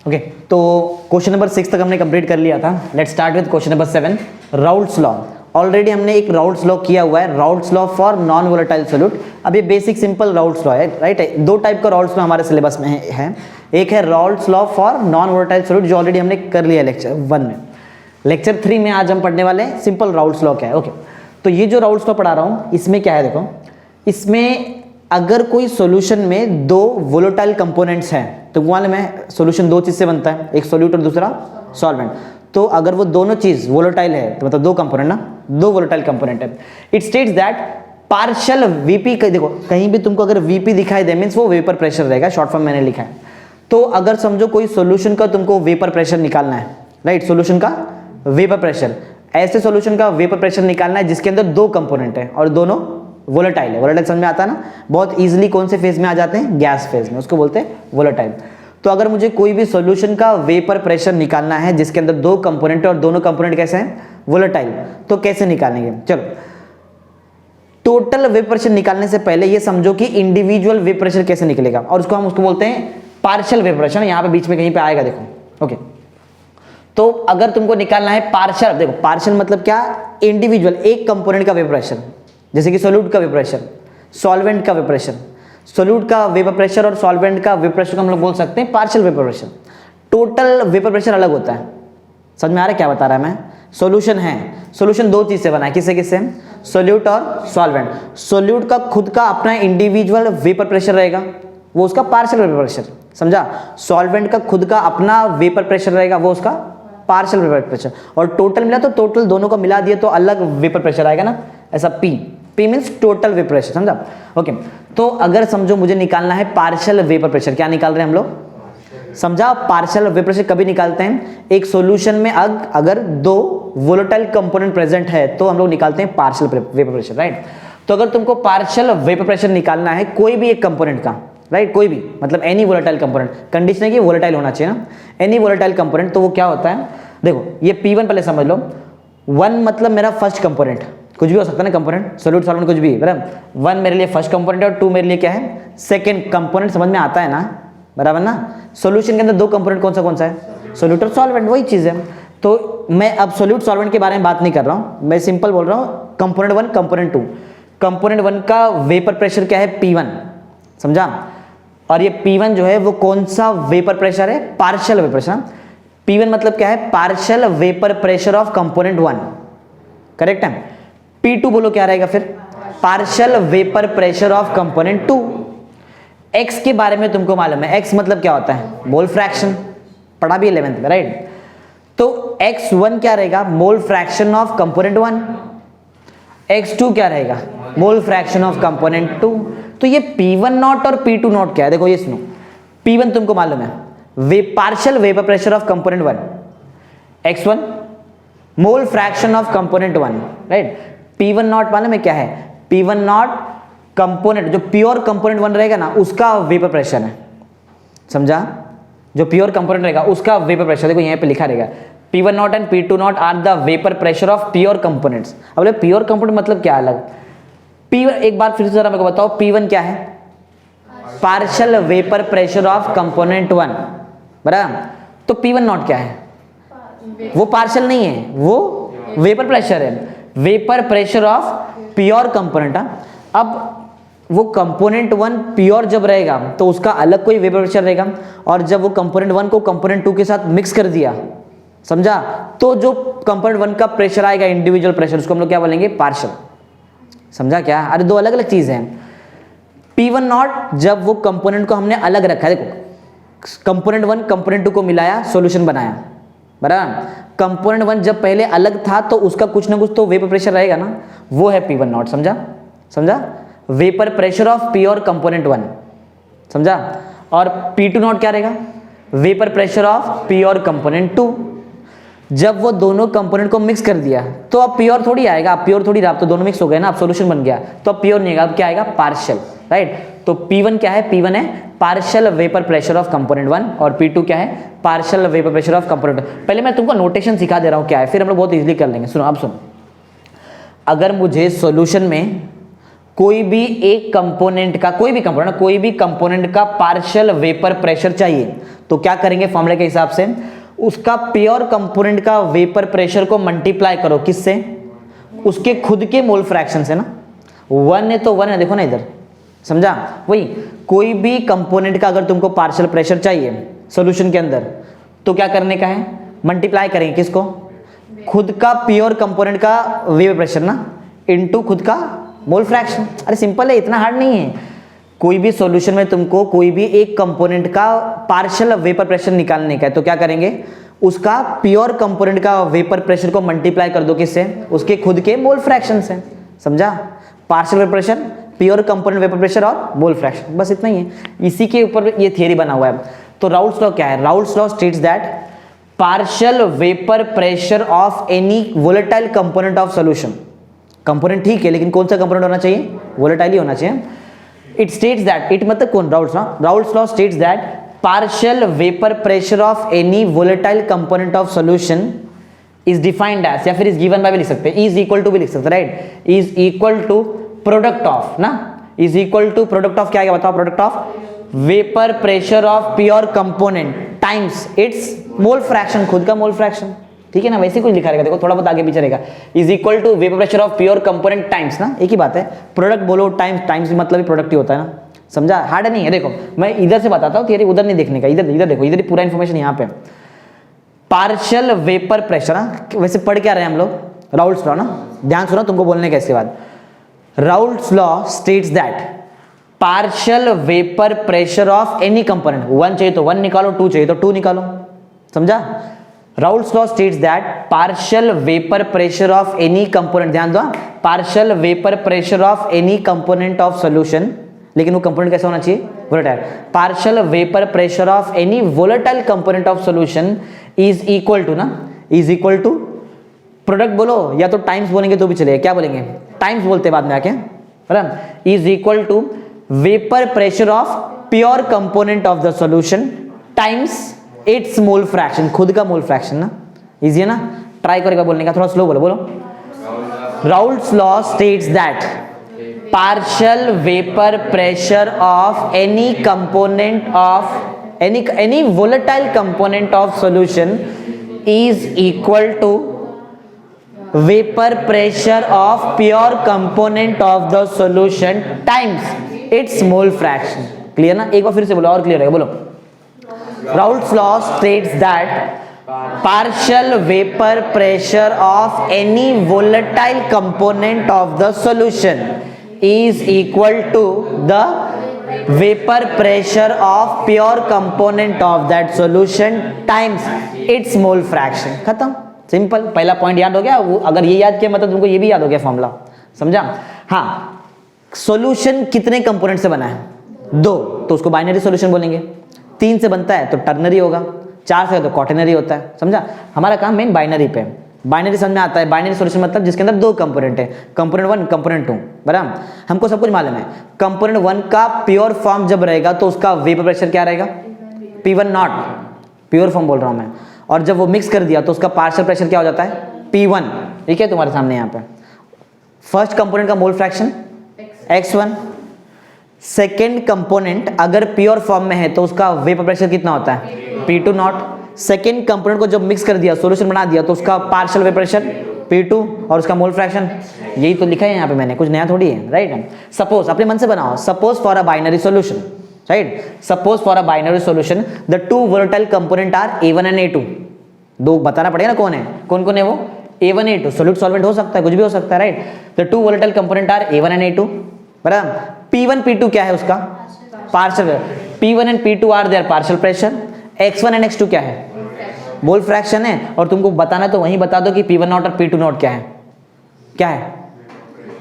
Okay, तो question number 6 तक हमने कंप्लीट कर लिया था। Let's start with question number 7, Raoult's law. Already हमने एक राउल्ट्स लॉ किया हुआ है, Raoult's law for non volatile solute. अब ये बेसिक सिंपल राउल्ट्स लॉ है, राइट है। दो टाइप का राउल्ट्स लॉ हमारे सिलेबस में है। एक है Raoult's law for non volatile solute, जो ऑलरेडी हमने कर लिया लेक्चर 1 में। लेक्चर 3 में आज हम पढ़ने वाले हैं सिंपल राउल्ट्स लॉ क्या है। ओके, तो ये जो राउल्ट्स लॉ पढ़ा रहा हूँ, इसमें क्या है देखो, इसमें अगर कोई सॉल्यूशन में दो वोलेटाइल कंपोनेंट्स हैं, तो मालूम है सॉल्यूशन दो चीज से बनता है, एक सॉल्यूट और दूसरा सॉल्वेंट। तो अगर वो दोनों चीज वोलेटाइल है, तो मतलब दो कंपोनेंट ना, दो वोलेटाइल कंपोनेंट है। It states that partial VP, देखो कहीं भी तुमको अगर वीपी दिखाई दे मींस वो वेपर प्रेशर रहेगा, शॉर्ट फॉर्म मैंने लिखा है। तो अगर समझो कोई सॉल्यूशन का तुमको वेपर प्रेशर निकालना है, राइट, सॉल्यूशन का वेपर प्रेशर, ऐसे सॉल्यूशन का वेपर प्रेशर निकालना है जिसके अंदर दो कंपोनेंट है और दोनों वोलेटाइल है। वोलेटाइल समझ में आता है ना, बहुत इजीली कौन से फेज में आ जाते हैं, गैस फेज में, उसको बोलते हैं वोलेटाइल। तो अगर मुझे कोई भी सॉल्यूशन का वेपर प्रेशर निकालना है जिसके अंदर दो कंपोनेंट है और दोनों कंपोनेंट कैसे हैं, वोलेटाइल, तो कैसे निकालेंगे। चलो, टोटल वेपर प्रेशर निकालने से पहले ये समझो कि इंडिविजुअल वेपर प्रेशर कैसे निकलेगा, और उसको हम बोलते हैं पार्शियल वेपर प्रेशर। यहाँ पे बीच में कहीं पे आएगा देखो। ओके, तो अगर तुमको निकालना है पार्शियल, देखो पार्शियल मतलब क्या, इंडिविजुअल एक कंपोनेंट का वेपर प्रेशर, जैसे कि सोल्यूट का वेपर प्रेशर, सॉल्वेंट का वेपर प्रेशर। सोल्यूट का वेपर प्रेशर और सॉल्वेंट का वेपर प्रेशर को हम लोग बोल सकते हैं partial vapour pressure. Total vapour pressure अलग होता है। समझ में आ रहा है क्या बता रहा है मैं। सॉल्यूशन है, सॉल्यूशन दो चीज से बना है, किससे किससे, सोल्यूट और सॉल्वेंट। सोल्यूट का खुद का अपना इंडिविजुअल वेपर प्रेशर रहेगा, वो उसका पार्शियल वेपर प्रेशर, समझा। सॉल्वेंट का खुद का अपना वेपर प्रेशर रहेगा, वो उसका पार्शियल वेपर प्रेशर। और टोटल मिला तो टोटल दोनों को मिला दिए तो अलग वेपर प्रेशर आएगा ना, ऐसा P means total vapour pressure, समझा। ओके, तो अगर समझो मुझे निकालना है पार्शियल वेपर प्रेशर, क्या निकाल रहे हैं हम लोग, समझा। पार्शियल वेपर प्रेशर कभी निकालते हैं, एक सॉल्यूशन में अगर दो वोलेटाइल कंपोनेंट प्रेजेंट है तो हम लोग निकालते हैं पार्शियल वेपर प्रेशर, राइट। तो अगर तुमको पार्शियल वेपर प्रेशर निकालना है कोई भी एक कंपोनेंट का, राइट, कोई भी मतलब एनी वोलेटाइल कंपोनेंट, कंडीशन है कि वोलेटाइल होना चाहिए ना, एनी वोलेटाइल कंपोनेंट, तो वो क्या होता है, देखो ये P1 पहले समझ लो। 1 मतलब मेरा फर्स्ट कंपोनेंट, कुछ भी हो सकता है ना कंपोनेंट, सोल्यूट सॉल्वेंट कुछ भी, बराबर। 1 मेरे लिए फर्स्ट कंपोनेंट है और 2 मेरे लिए क्या है, सेकंड कंपोनेंट। समझ में आता है ना, बराबर ना। सॉल्यूशन के अंदर दो कंपोनेंट कौन सा है, सोल्यूट और सॉल्वेंट, वही चीज है। तो मैं अब सोल्यूट सॉल्वेंट के बारे में बात नहीं कर रहा हूं, मैं सिंपल बोल रहा हूं कंपोनेंट 1 कंपोनेंट 2। कंपोनेंट 1 का वेपर प्रेशर क्या है, P1, समझा। और ये P1 जो है वो कौन सा वेपर प्रेशर है, पार्शियल वेपर प्रेशर। P1 मतलब क्या है, partial vapour pressure of component 1, correct है। P2 बोलो क्या रहेगा फिर, partial vapour pressure of component 2। X के बारे में तुमको मालूम है, X मतलब क्या होता है, मोल फ्रैक्शन, पढ़ा भी 11th में, राइट। तो X1 क्या रहेगा, mole fraction of component 1। X2 क्या रहेगा, मोल फ्रैक्शन ऑफ कंपोनेंट 2। तो ये P1 नॉट और P2 नॉट क्या है, देखो ये सुनो। P1 तुमको मालूम है, partial vapour pressure of component 1, X1 mole fraction of component 1, right. P1 not मालूम है क्या है, P1 नॉट कंपोनेंट, जो प्योर कंपोनेंट 1 रहेगा ना उसका वेपर प्रेशर है, समझा। जो प्योर कंपोनेंट रहेगा उसका वेपर प्रेशर, देखो यहाँ पे लिखा रहेगा P1 not and P2 not are the vapour pressure of pure components. अब प्योर कंपोनेंट मतलब क्या अलग, P1 एक बार फिर से जरा मेरे को बताओ, P1 क्या है, partial vapour pressure of component 1, बराबर। तो P1 नॉट क्या है, वो पार्शियल नहीं है, वो वेपर प्रेशर है, vapour pressure of pure component. अब वो कंपोनेंट 1 प्योर जब रहेगा तो उसका अलग कोई वेपर प्रेशर रहेगा, और जब वो कंपोनेंट 1 को कंपोनेंट 2 के साथ मिक्स कर दिया, समझा, तो जो कंपोनेंट 1 का प्रेशर आएगा इंडिविजुअल प्रेशर, उसको हम लोग क्या बोलेंगे, पार्शियल, समझा क्या। अरे दो अलग अलग चीज हैं। P1 नॉट जब वो कंपोनेंट को हमने अलग रखा है, देखो कंपोनेंट 1 कंपोनेंट 2 को मिलाया, सॉल्यूशन बनाया, बराबर। कंपोनेंट 1 जब पहले अलग था तो उसका कुछ ना कुछ तो वेपर प्रेशर रहेगा ना, वो है P1 नॉट, समझा। Vapour pressure of pure component 1, समझा। और P2 नॉट क्या रहेगा, vapour pressure of pure component 2। जब वो दोनों कंपोनेंट को मिक्स कर दिया तो अब प्योर थोड़ी आएगा, अब प्योर थोड़ी रहा, अब तो दोनों मिक्स हो गए ना, अब सॉल्यूशन बन गया, तो अब प्योर नहीं आएगा, अब क्या आएगा, पार्शियल, राइट। तो P1 क्या है, P1 है partial vapour pressure of component 1, और P2 क्या है, partial vapour pressure of component 2। पहले मैं तुमको नोटेशन सिखा दे रहा हूं क्या है, फिर हम लोग बहुत इजीली कर लेंगे। सुनो, अब सुनो, अगर मुझे सॉल्यूशन में कोई भी एक कंपोनेंट का, कोई भी कंपोनेंट का पार्शियल वेपर प्रेशर चाहिए, तो क्या करेंगे फॉर्मूले के हिसाब से, उसका प्योर कंपोनेंट का वेपर प्रेशर को मल्टीप्लाई करो किससे, उसके खुद के मोल फ्रैक्शन से ना, 1 है तो 1 है, देखो ना इधर, समझा। वही कोई भी कंपोनेंट का अगर तुमको पार्शियल प्रेशर चाहिए सॉल्यूशन के अंदर तो क्या करने का है, मल्टीप्लाई करेंगे किसको, खुद का प्योर कंपोनेंट का वेपर प्रेशर ना इनटू खुद का मोल फ्रैक्शन। अरे सिंपल है, इतना हार्ड नहीं है। कोई भी सॉल्यूशन में तुमको कोई भी एक कंपोनेंट का पार्शियल वेपर प्रेशर निकालने का है तो क्या करेंगे, उसका प्योर कंपोनेंट का वेपर प्रेशर को मल्टीप्लाई कर दो किससे, उसके खुद के मोल फ्रैक्शन से, समझा। Partial vapour pressure, pure component vapour pressure और मोल फ्रैक्शन, बस इतना ही है। इसी के ऊपर ये थियरी बना हुआ है। तो राउल्ट्स लॉ क्या है, Raoult's law states that partial vapour pressure of any volatile component of solution, component ठीक है लेकिन कौन सा कंपोनेंट होना चाहिए, वोलेटाइल ही होना चाहिए। इट स्टेट्स दैट, इट मतलब कौन, Raoult's law states that partial vapour pressure of any volatile component of solution is defined as, या फिर इज गिवन बाय भी लिख सकते हैं, इज इक्वल टू भी लिख सकते हैं, right, is equal to product of ना, is equal to product of क्या बताओ, product of vapour pressure of pure component times its mole fraction, खुद का मोल फ्रैक्शन, ठीक है ना। वैसे कुछ लिखा रहेगा, देखो थोड़ा बहुत आगे पीछे रहेगा, is equal to vapour pressure of pure component times ना, एक ही बात है, प्रोडक्ट बोलो टाइम्स मतलब ही प्रोडक्ट ही होता है ना, समझा। हार्ड नहीं है। देखो मैं इधर से बताता हूँ, थियरी उधर नहीं देखने का, इधर इधर देखो, इधर पूरा इंफॉर्मेशन यहाँ पे। पार्शियल वेपर प्रेशर, वैसे पढ़ क्या रहे हैं हम लोग, राउल्ट्स लॉ ना, ध्यान सुनो तुमको बोलने का इसके बाद। Raoult's law states that partial vapour pressure of any component, 1 चाहिए तो 1 निकालो, 2 चाहिए तो 2 निकालो, समझा। Raoult's law states that partial vapour pressure of any component, ध्यान दो, partial vapour pressure of any component of solution, लेकिन वो कंपोनेंट कैसा होना चाहिए, volatile. Partial vapour pressure of any volatile component of solution is equal to ना, is equal to product बोलो या तो टाइम्स बोलेंगे तो भी चलेगा, क्या बोलेंगे, टाइम्स बोलते बाद में आके, बराबर, is equal to vapour pressure of pure component of the solution times its mole fraction, खुद का मोल फ्रैक्शन ना, इजी है ना। ट्राई करेगा बोलने का, थोड़ा स्लो बोलो, बोलो। Raoult's law states that partial vapour pressure of any component of any volatile component of solution is equal to vapour pressure of pure component of the solution times its mole fraction. Clear ना, एक बार फिर से बोलो और clear है, बोलो। Raoult's law states that partial vapor pressure of any volatile component of the solution is equal to the vapor pressure of pure component of that solution times its mole fraction। खत्म, simple. पहला point याद हो गया, वो अगर ये याद किया मतलब तुमको ये भी याद हो गया फॉर्मूला, समझा। हाँ, सॉल्यूशन कितने कंपोनेंट से बना है, 2, तो उसको बाइनरी सॉल्यूशन बोलेंगे। 3 से बनता है तो टर्नरी होगा, 4 से तो क्वाटरनरी होता है, समझा। हमारा काम मेन बाइनरी पे, बाइनरी समझ में आता है। बाइनरी सॉल्यूशन मतलब जिसके अंदर 2 कंपोनेंट है, कंपोनेंट 1 कंपोनेंट 2, बराबर। हमको सब कुछ मालूम है, कंपोनेंट 1 का प्योर फॉर्म जब रहेगा तो उसका वेपर प्रेशर क्या रहेगा, P1 नॉट, प्योर फॉर्म बोल रहा हूं मैं, और जब वो मिक्स कर दिया तो उसका पार्शियल प्रेशर क्या हो जाता है, P1, ठीक है तुम्हारे सामने यहाँ पे। फर्स्ट कंपोनेंट का mole fraction X1, second component अगर प्योर फॉर्म में है तो उसका वेपर प्रेशर कितना होता है, P2 नॉट। सेकेंड कंपोनेंट को जब मिक्स कर दिया, सॉल्यूशन बना दिया, तो उसका पार्शियल वेपर प्रेशर P2 और उसका मोल फ्रैक्शन, यही तो लिखा है यहाँ पे मैंने, कुछ नया थोड़ी है, राइट। सपोज, अपने मन से बनाओ, suppose for a binary solution, right, suppose for a binary solution the 2 volatile component are A1 and A2। 2 बताना पड़ेगा ना कौन है, कौन कौन है वो, A1 A2, सोल्यूट सॉल्वेंट हो सकता है, कुछ भी हो सकता है, right. The 2 volatile component are A1 and A2, बराबर। P1 P2 क्या है उसका partial, P1 and P2 are their partial pressure, X1 and X2 क्या है, मोल फ्रैक्शन है, और तुमको बताना तो वहीं बता दो कि P1 नॉट और P2 नॉट क्या है, क्या है,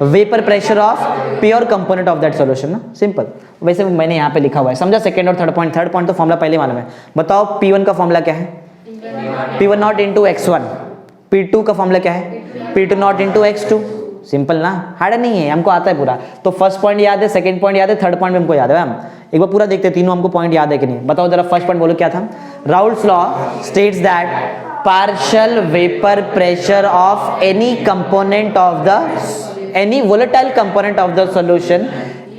vapour pressure of pure component of that solution ना, सिंपल। वैसे मैंने यहाँ पे लिखा हुआ है, समझा। सेकंड और थर्ड पॉइंट तो फॉर्मूला पहले मालूम है। बताओ P1 का फॉर्मूला क्या है, P1 not into X1, P2 का फॉर्मूला क्या है, P2 not into X2, simple ना, हार्ड नहीं है, हमको आता है पूरा। तो फर्स्ट पॉइंट याद है, सेकंड पॉइंट याद है, थर्ड पॉइंट भी हमको याद है। हम एक बार पूरा देखते हैं, तीनों हमको पॉइंट याद है कि नहीं, बताओ जरा। फर्स्ट पॉइंट बोलो क्या था, Raoult's law states that partial vapour pressure of any component of the any volatile component of the solution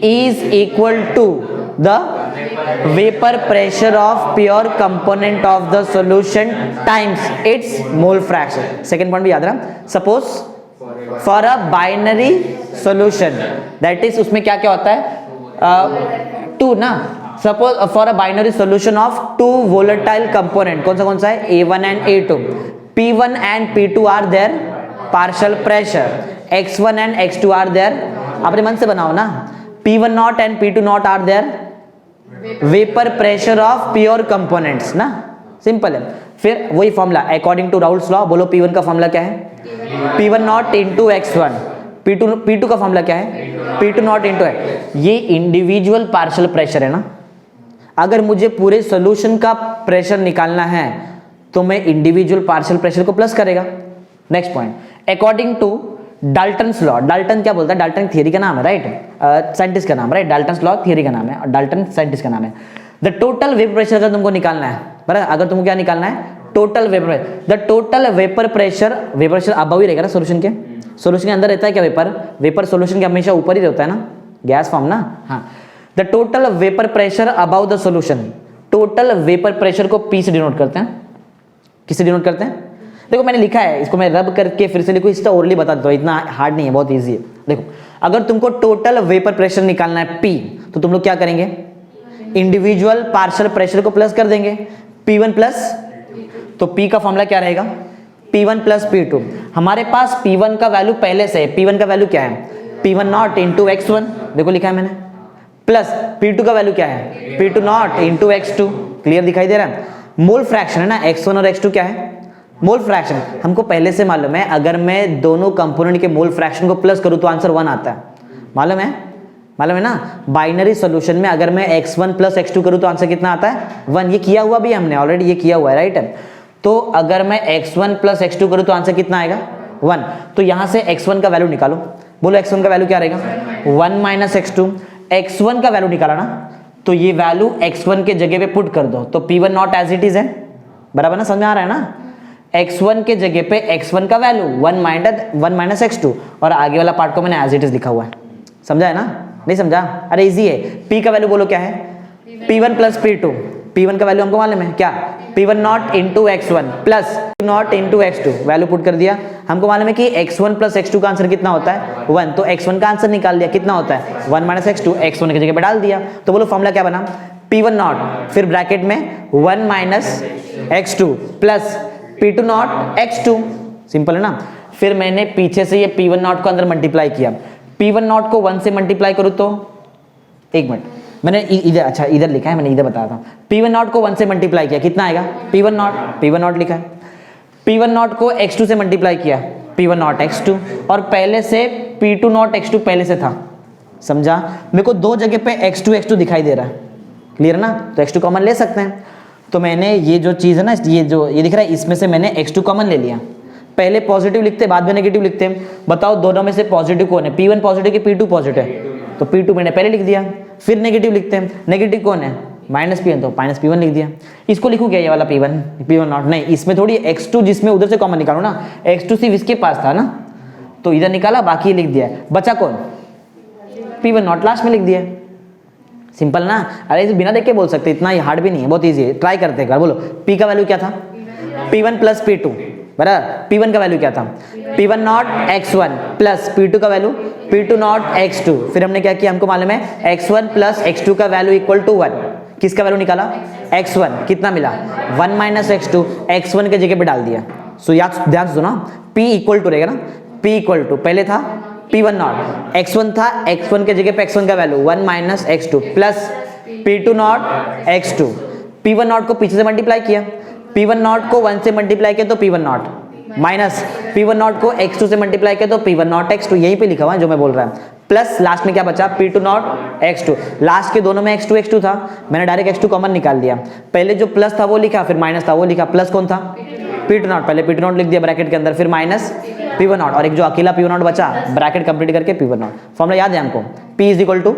is equal to the vapour pressure of pure component of the solution times its mole fraction. Second point भी याद रहा। Suppose for a binary solution, that is उसमें क्या क्या होता है, two ना। Suppose for a binary solution of two volatile component, कौन सा है, A1 and A2, P1 and P2 are their partial pressure, X1 and X2 are their, अपने मन से बनाओ ना, P1 not and P2 not are their vapour pressure of pure components ना, simple है। फिर वही formula according to Raoult's law, बोलो P1 का फॉर्मूला क्या है, P1 not into X1, P2 का फॉर्मूला क्या है, P2 नॉट इंटू X। ये इंडिविजुअल पार्शियल प्रेशर है ना, अगर मुझे पूरे सॉल्यूशन का प्रेशर निकालना है तो मैं इंडिविजुअल पार्शियल प्रेशर को प्लस करेगा। Next point, according to Dalton's law, Dalton क्या बोलता है, डाल्टन थियरी का नाम है, राइट, साइंटिस्ट का नाम, राइट, डाल्टन्स लॉ थियरी का नाम है और डाल्टन साइंटिस्ट का नाम है। द टोटल वेपर प्रेशर अगर तुमको निकालना है, बराबर, अगर तुमको क्या निकालना है, total vapour, the total vapour pressure above ही रहेगा ना सॉल्यूशन के, सॉल्यूशन के अंदर रहता है क्या वेपर सॉल्यूशन के हमेशा ऊपर ही रहता है ना, गैस फॉर्म ना, हाँ। The total vapour pressure about the solution, total vapour pressure को P से डिनोट करते हैं, किससे डिनोट करते हैं, देखो मैंने लिखा है, इसको मैं रब करके फिर से लिखूं, इसका ओरली बता देता हूं, इतना हार्ड नहीं है, बहुत इजी है। देखो अगर तुमको टोटल वेपर प्रेशर निकालना है P, तो तुम लोग क्या करेंगे, इंडिविजुअल पार्शियल प्रेशर को प्लस कर देंगे, P1 प्लस, तो P का फॉर्मूला क्या रहेगा, P1 प्लस P2। हमारे पास P1 का वैल्यू पहले से है, P1 का वैल्यू क्या है, P1 नॉट इंटू X1, देखो लिखा है मैंने, प्लस P2 का वैल्यू क्या है, P2 not into X2, clear दिखाई दे रहा है। मोल फ्रैक्शन है ना, X1 और X2 क्या है, मोल फ्रैक्शन, हमको पहले से मालूम है, अगर मैं दोनों कंपोनेंट के मोल फ्रैक्शन को प्लस करूं तो आंसर 1 आता है, मालूम है ना। बाइनरी सॉल्यूशन में अगर मैं X1 प्लस X2 करूं तो आंसर कितना आता है, 1। ये किया हुआ भी हमने ऑलरेडी, ये किया हुआ है, राइट। तो अगर मैं X1 प्लस X2 करूं तो आंसर कितना आएगा, 1। तो यहां से X1 का वैल्यू निकालो, बोलो X1 का वैल्यू क्या रहेगा, 1 माइनस X2। X1 का वैल्यू निकाला ना, तो ये वैल्यू X1 के जगह पे पुट कर दो, तो P1 not as it is है, बराबर ना, समझ में आ रहा है ना। X1 के जगह पे X1 का वैल्यू 1 माइनस X2, और आगे वाला पार्ट को मैंने एज इट इज लिखा हुआ है, समझा है ना, नहीं समझा, अरे इजी है। P का वैल्यू बोलो क्या है, P1 प्लस P2, P1 का वैल्यू हमको मालूम है क्या, P1 not into X1 plus not into X2, value put कर दिया, हमको मालूम है कि X1 प्लस X2 का आंसर कितना होता है, 1, तो X1 का आंसर निकाल दिया, कितना होता है 1 माइनस X2, X1 की जगह पे डाल दिया, तो बोलो फॉर्मूला क्या बना, P1 नॉट, फिर ब्रैकेट में 1 minus X2 plus P2 not X2, simple है ना। फिर मैंने पीछे से ये P1 नॉट को अंदर मल्टीप्लाई किया, P1 नॉट को 1 से मल्टीप्लाई करूँ तो, एक मिनट, मैंने इधर, अच्छा इधर लिखा है, मैंने इधर बताया था, P1 नॉट को 1 से मल्टीप्लाई किया, कितना आएगा, P1 नॉट लिखा है, P1 नॉट को X2 से मल्टीप्लाई किया, P1 नॉट X2, और पहले से P2 नॉट X2 पहले से था, समझा। मेरे को दो जगह पे X2 दिखाई दे रहा है, क्लियर ना, तो X2 कॉमन ले सकते हैं। तो मैंने ये जो चीज़ है ना, ये दिख रहा है, इसमें से मैंने X2 कॉमन ले लिया, पहले पॉजिटिव लिखते बाद में नेगेटिव लिखते हैं, बताओ दोनों में से पॉजिटिव कौन है, P1 पॉजिटिव कि P2 पॉजिटिव है, तो P2 मैंने पहले लिख दिया, फिर नेगेटिव लिखते हैं, नेगेटिव कौन है, माइनस P1, तो माइनस P1 लिख दिया। इसको लिखूँ क्या, ये वाला P1 नॉट, नहीं, इसमें थोड़ी X2 जिसमें उधर से कॉमन निकालो ना, X2 सिर्फ इसके पास था ना, तो इधर निकाला, बाकी लिख दिया, बचा कौन, P1 नॉट लास्ट में लिख दिया, सिंपल ना। अरे इसे बिना देख के बोल सकते, इतना हार्ड भी नहीं है, बहुत ईजी है, ट्राई करते हैं, बोलो P का वैल्यू क्या था, P1 प्लस P2, बराबर, P1 का वैल्यू क्या था, P1 not X1 plus P2 का वैल्यू P2 नॉट X2, फिर हमने क्या किया, हमको मालूम है X1 प्लस X2 का वैल्यू इक्वल टू 1, किसका वैल्यू निकाला, X1, कितना मिला 1 माइनस X2, X1 के जगह पे डाल दिया। सो याद ध्यान से सुनो, P इक्वल टू रहेगा ना, P इक्वल टू पहले था P1 नॉट, X1 था, X1 के जगह पे X1 का value 1 minus X2 plus P2 not X2, P1 not को पीछे से मल्टीप्लाई किया, P1 नॉट को 1 से मल्टीप्लाई किया तो P1 not, minus P1 not को X2 से मल्टीप्लाई किया तो P1 नॉट X2, यहीं पे लिखा हुआ है जो मैं बोल रहा है, प्लस लास्ट में क्या बचा, P2 नॉट X2, लास्ट के दोनों में X2 था, मैंने डायरेक्ट X2 कॉमन निकाल दिया, पहले जो प्लस था वो लिखा, फिर माइनस था वो लिखा, प्लस कौन था, P2 नॉट, पहले P2 नॉट लिख दिया ब्रैकेट के अंदर, फिर माइनस P1 नॉट, और एक जो अकेला P1 नॉट बचा, ब्रैकेट कंप्लीट करके P1 नॉट, फॉर्मूला याद है हमको, P is equal to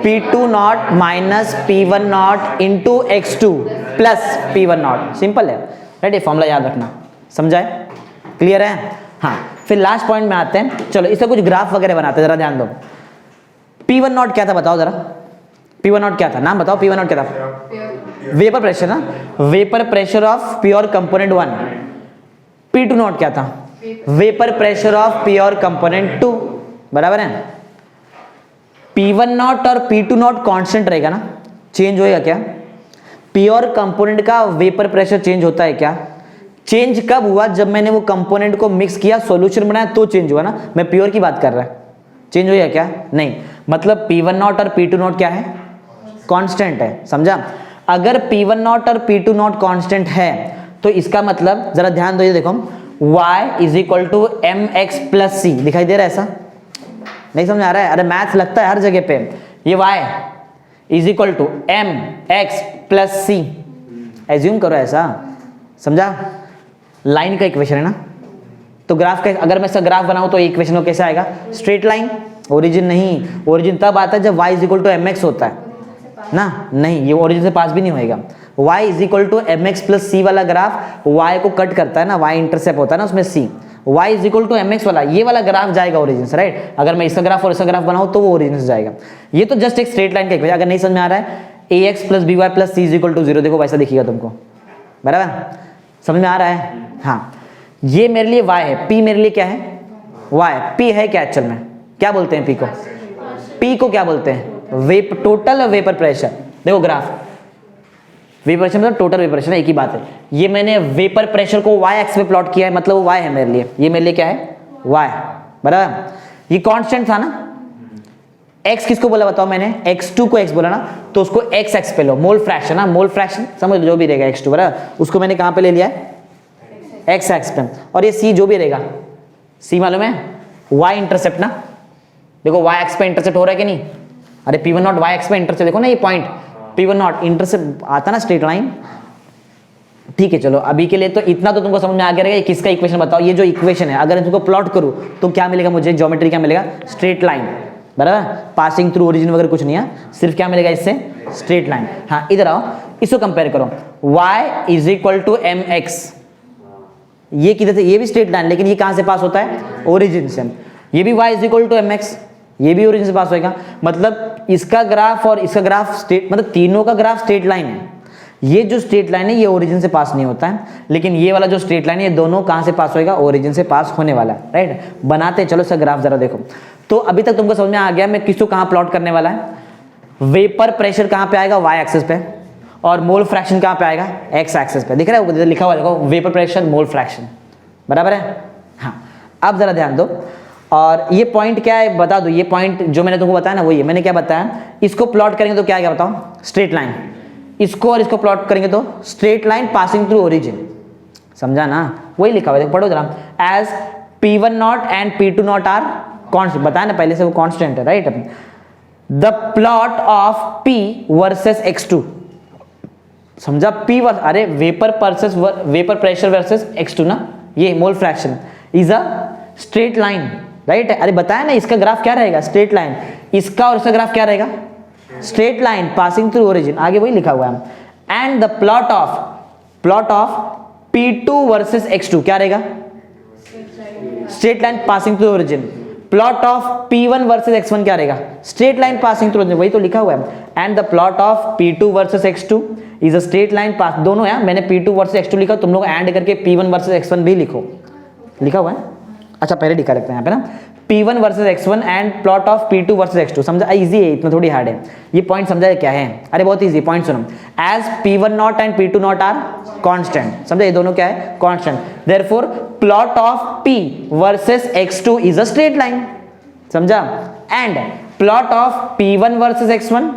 P2 not minus P1 not into X2 plus P1 not, simple है, राइट, फॉर्मूला याद रखना, समझा है, क्लियर है। हाँ, फिर लास्ट पॉइंट में आते हैं, चलो इससे कुछ ग्राफ वगैरह बनाते हैं, जरा ध्यान दो। P1 नॉट क्या था बताओ जरा, P1 नॉट क्या था, नाम बताओ, P1 नॉट क्या था? वेपर प्रेशर ना, vapour pressure of pure component 1। P2 not क्या था? Vapour pressure of pure component 2, बराबर है। P1 नॉट और P2 नॉट कांस्टेंट रहेगा ना, चेंज होएगा क्या? प्योर कंपोनेंट का वेपर प्रेशर चेंज होता है क्या? चेंज कब हुआ? जब मैंने वो कंपोनेंट को मिक्स किया, सॉल्यूशन बनाया, तो चेंज हुआ ना। मैं प्योर की बात कर रहा है, चेंज होया क्या? नहीं। मतलब P1 नॉट और P2 नॉट क्या है? कांस्टेंट है, समझा? अगर P1 नॉट और P2 नॉट कांस्टेंट है तो इसका मतलब जरा ध्यान दो, ये देखो, y is equal to mx plus c, दिखाई दे रहा है ऐसा? नहीं समझ आ रहा है? अरे मैथ्स लगता है हर जगह पे। ये y is equal to mx plus c, assume करो ऐसा, समझा? लाइन का इक्वेशन है ना, तो ग्राफ का, अगर मैं इसका ग्राफ बनाऊं तो इक्वेशन को कैसे आएगा? Straight line. ओरिजिन नहीं, ओरिजिन तब आता है जब y is equal to mx होता है ना, नहीं, ये ओरिजिन से पास भी नहीं होएगा। y is equal to mx plus c वाला ग्राफ y को कट करता है ना, y इंटरसेप्ट होता है ना उसमें c, y is equal to mx वाला, ये वाला ग्राफ जाएगा ओरिजिन से, राइट? अगर मैं इसका ग्राफ और इसका ग्राफ बनाऊं तो वो ओरिजिन से जाएगा। ये तो जस्ट एक स्ट्रेट लाइन का इक्वेशन। अगर नहीं समझ में आ रहा है, ax plus by plus c is equal to 0, देखो वैसा दिखेगा तुमको, बराबर? समझ में आ रहा है? हाँ, ये मेरे लिए y है, p मेरे लिए क्या है? y। p है क्या एक्चुअल में? क्या बोलते हैं p को? p को क्या बोलते हैं? Total vapour pressure. देखो ग्राफ, वेपर प्रेशर मतलब टोटल वेपर प्रेशर, एक ही बात है। ये मैंने वेपर प्रेशर को y एक्स पे प्लॉट किया है, मतलब वो y है मेरे लिए, ये मेरे लिए क्या है? y, बराबर? ये कांस्टेंट था ना, x किसको बोला बताओ मैंने? x2 को x बोला ना, तो उसको x एक्स पे लो, मोल फ्रैक्शन ना, मोल फ्रैक्शन समझ लो, जो भी रहेगा x2, बराबर? उसको मैंने कहां पे ले लिया है? x एक्स पे। और ये c जो भी रहेगा, c मालूम है? y इंटरसेप्ट ना, देखो y एक्स पे इंटरसेप्ट हो रहा है कि नहीं? अरे P1 नॉट y एक्स पे इंटरसेप्ट, देखो ना ये पॉइंट P1 नॉट इंटरसेप्ट आता ना, स्ट्रेट लाइन। ठीक है, चलो अभी के लिए तो इतना तो तुमको समझ में आ गया रहेगा। किसका इक्वेशन बताओ? ये जो इक्वेशन है, अगर तुमको प्लॉट करूं तो क्या मिलेगा मुझे? ज्योमेट्री क्या मिलेगा? स्ट्रेट लाइन, बराबर? पासिंग थ्रू ओरिजिन वगैरह कुछ नहीं है, सिर्फ क्या मिलेगा इससे? Straight line. हाँ, इधर आओ, इसको कंपेयर करो, y is equal to mx, ये किधर से? ये भी स्ट्रेट लाइन, लेकिन ये कहां से पास होता है? ओरिजिन से। ये भी y is equal to mx, ये भी ओरिजिन से पास होएगा। मतलब इसका ग्राफ और इसका ग्राफ स्ट्रेट, मतलब तीनों का ग्राफ स्ट्रेट लाइन है। ये जो स्ट्रेट लाइन है ये ओरिजिन से पास नहीं होता है, लेकिन ये वाला जो स्ट्रेट लाइन है ये दोनों कहां से पास होएगा? ओरिजिन से पास होने वाला है, राइट? बनाते चलो इसका ग्राफ जरा देखो। तो अभी तक तुमको समझ में आ गया मैं किसको कहां प्लॉट करने वाला है? वेपर प्रेशर कहां पे आएगा? y एक्सिस पे, और मोल फ्रैक्शन कहां पे आएगा? x एक्सिस पे। दिख रहा है लिखा हुआ, देखो वेपर प्रेशर मोल फ्रैक्शन, बराबर है? हाँ, अब जरा ध्यान दो, और ये पॉइंट क्या है बता दो। ये पॉइंट जो मैंने तुमको बताया ना, वही है। मैंने क्या बताया? इसको प्लॉट करेंगे तो क्या आएगा बताओ? Straight line. इसको और इसको प्लॉट करेंगे तो straight line passing through origin, समझा ना? वही लिखा हुआ है, पढ़ो जरा। As P1 not and P2 not are constant, बताया ना पहले से वो कॉन्स्टेंट है, right? The plot of P versus x2, समझा? P वर्स, अरे वेपर प्रेशर वर्सेस x2 ना, ये mole fraction is a straight line, right? अरे बताया ना, इसका ग्राफ क्या रहेगा? Straight line. इसका और इसका ग्राफ क्या रहेगा? Straight line passing through origin, आगे वही लिखा हुआ है। And the plot of P2 versus x2 क्या रहेगा? Straight line passing through origin. Plot of P1 versus x1 क्या रहेगा? Straight line passing through origin, वही तो लिखा हुआ है। And the plot of P2 versus x2 is a straight line pass, दोनों है। मैंने P2 वर्सेस x2 लिखा, तुम लोग एंड करके P1 वर्सेस x1 भी लिखो, लिखा हुआ है। अच्छा पहले लिखा रखते हैं यहाँ पे ना, P1 versus x1 and plot of P2 versus x2, समझा? इजी है, इतना थोड़ी हार्ड है ये पॉइंट, समझा क्या है? अरे बहुत इजी पॉइंट सुनो। As P1 not and P2 not are constant, समझा? ये दोनों क्या है? Constant. Therefore plot of P versus x2 is a straight line, समझा? And plot of P1 versus x1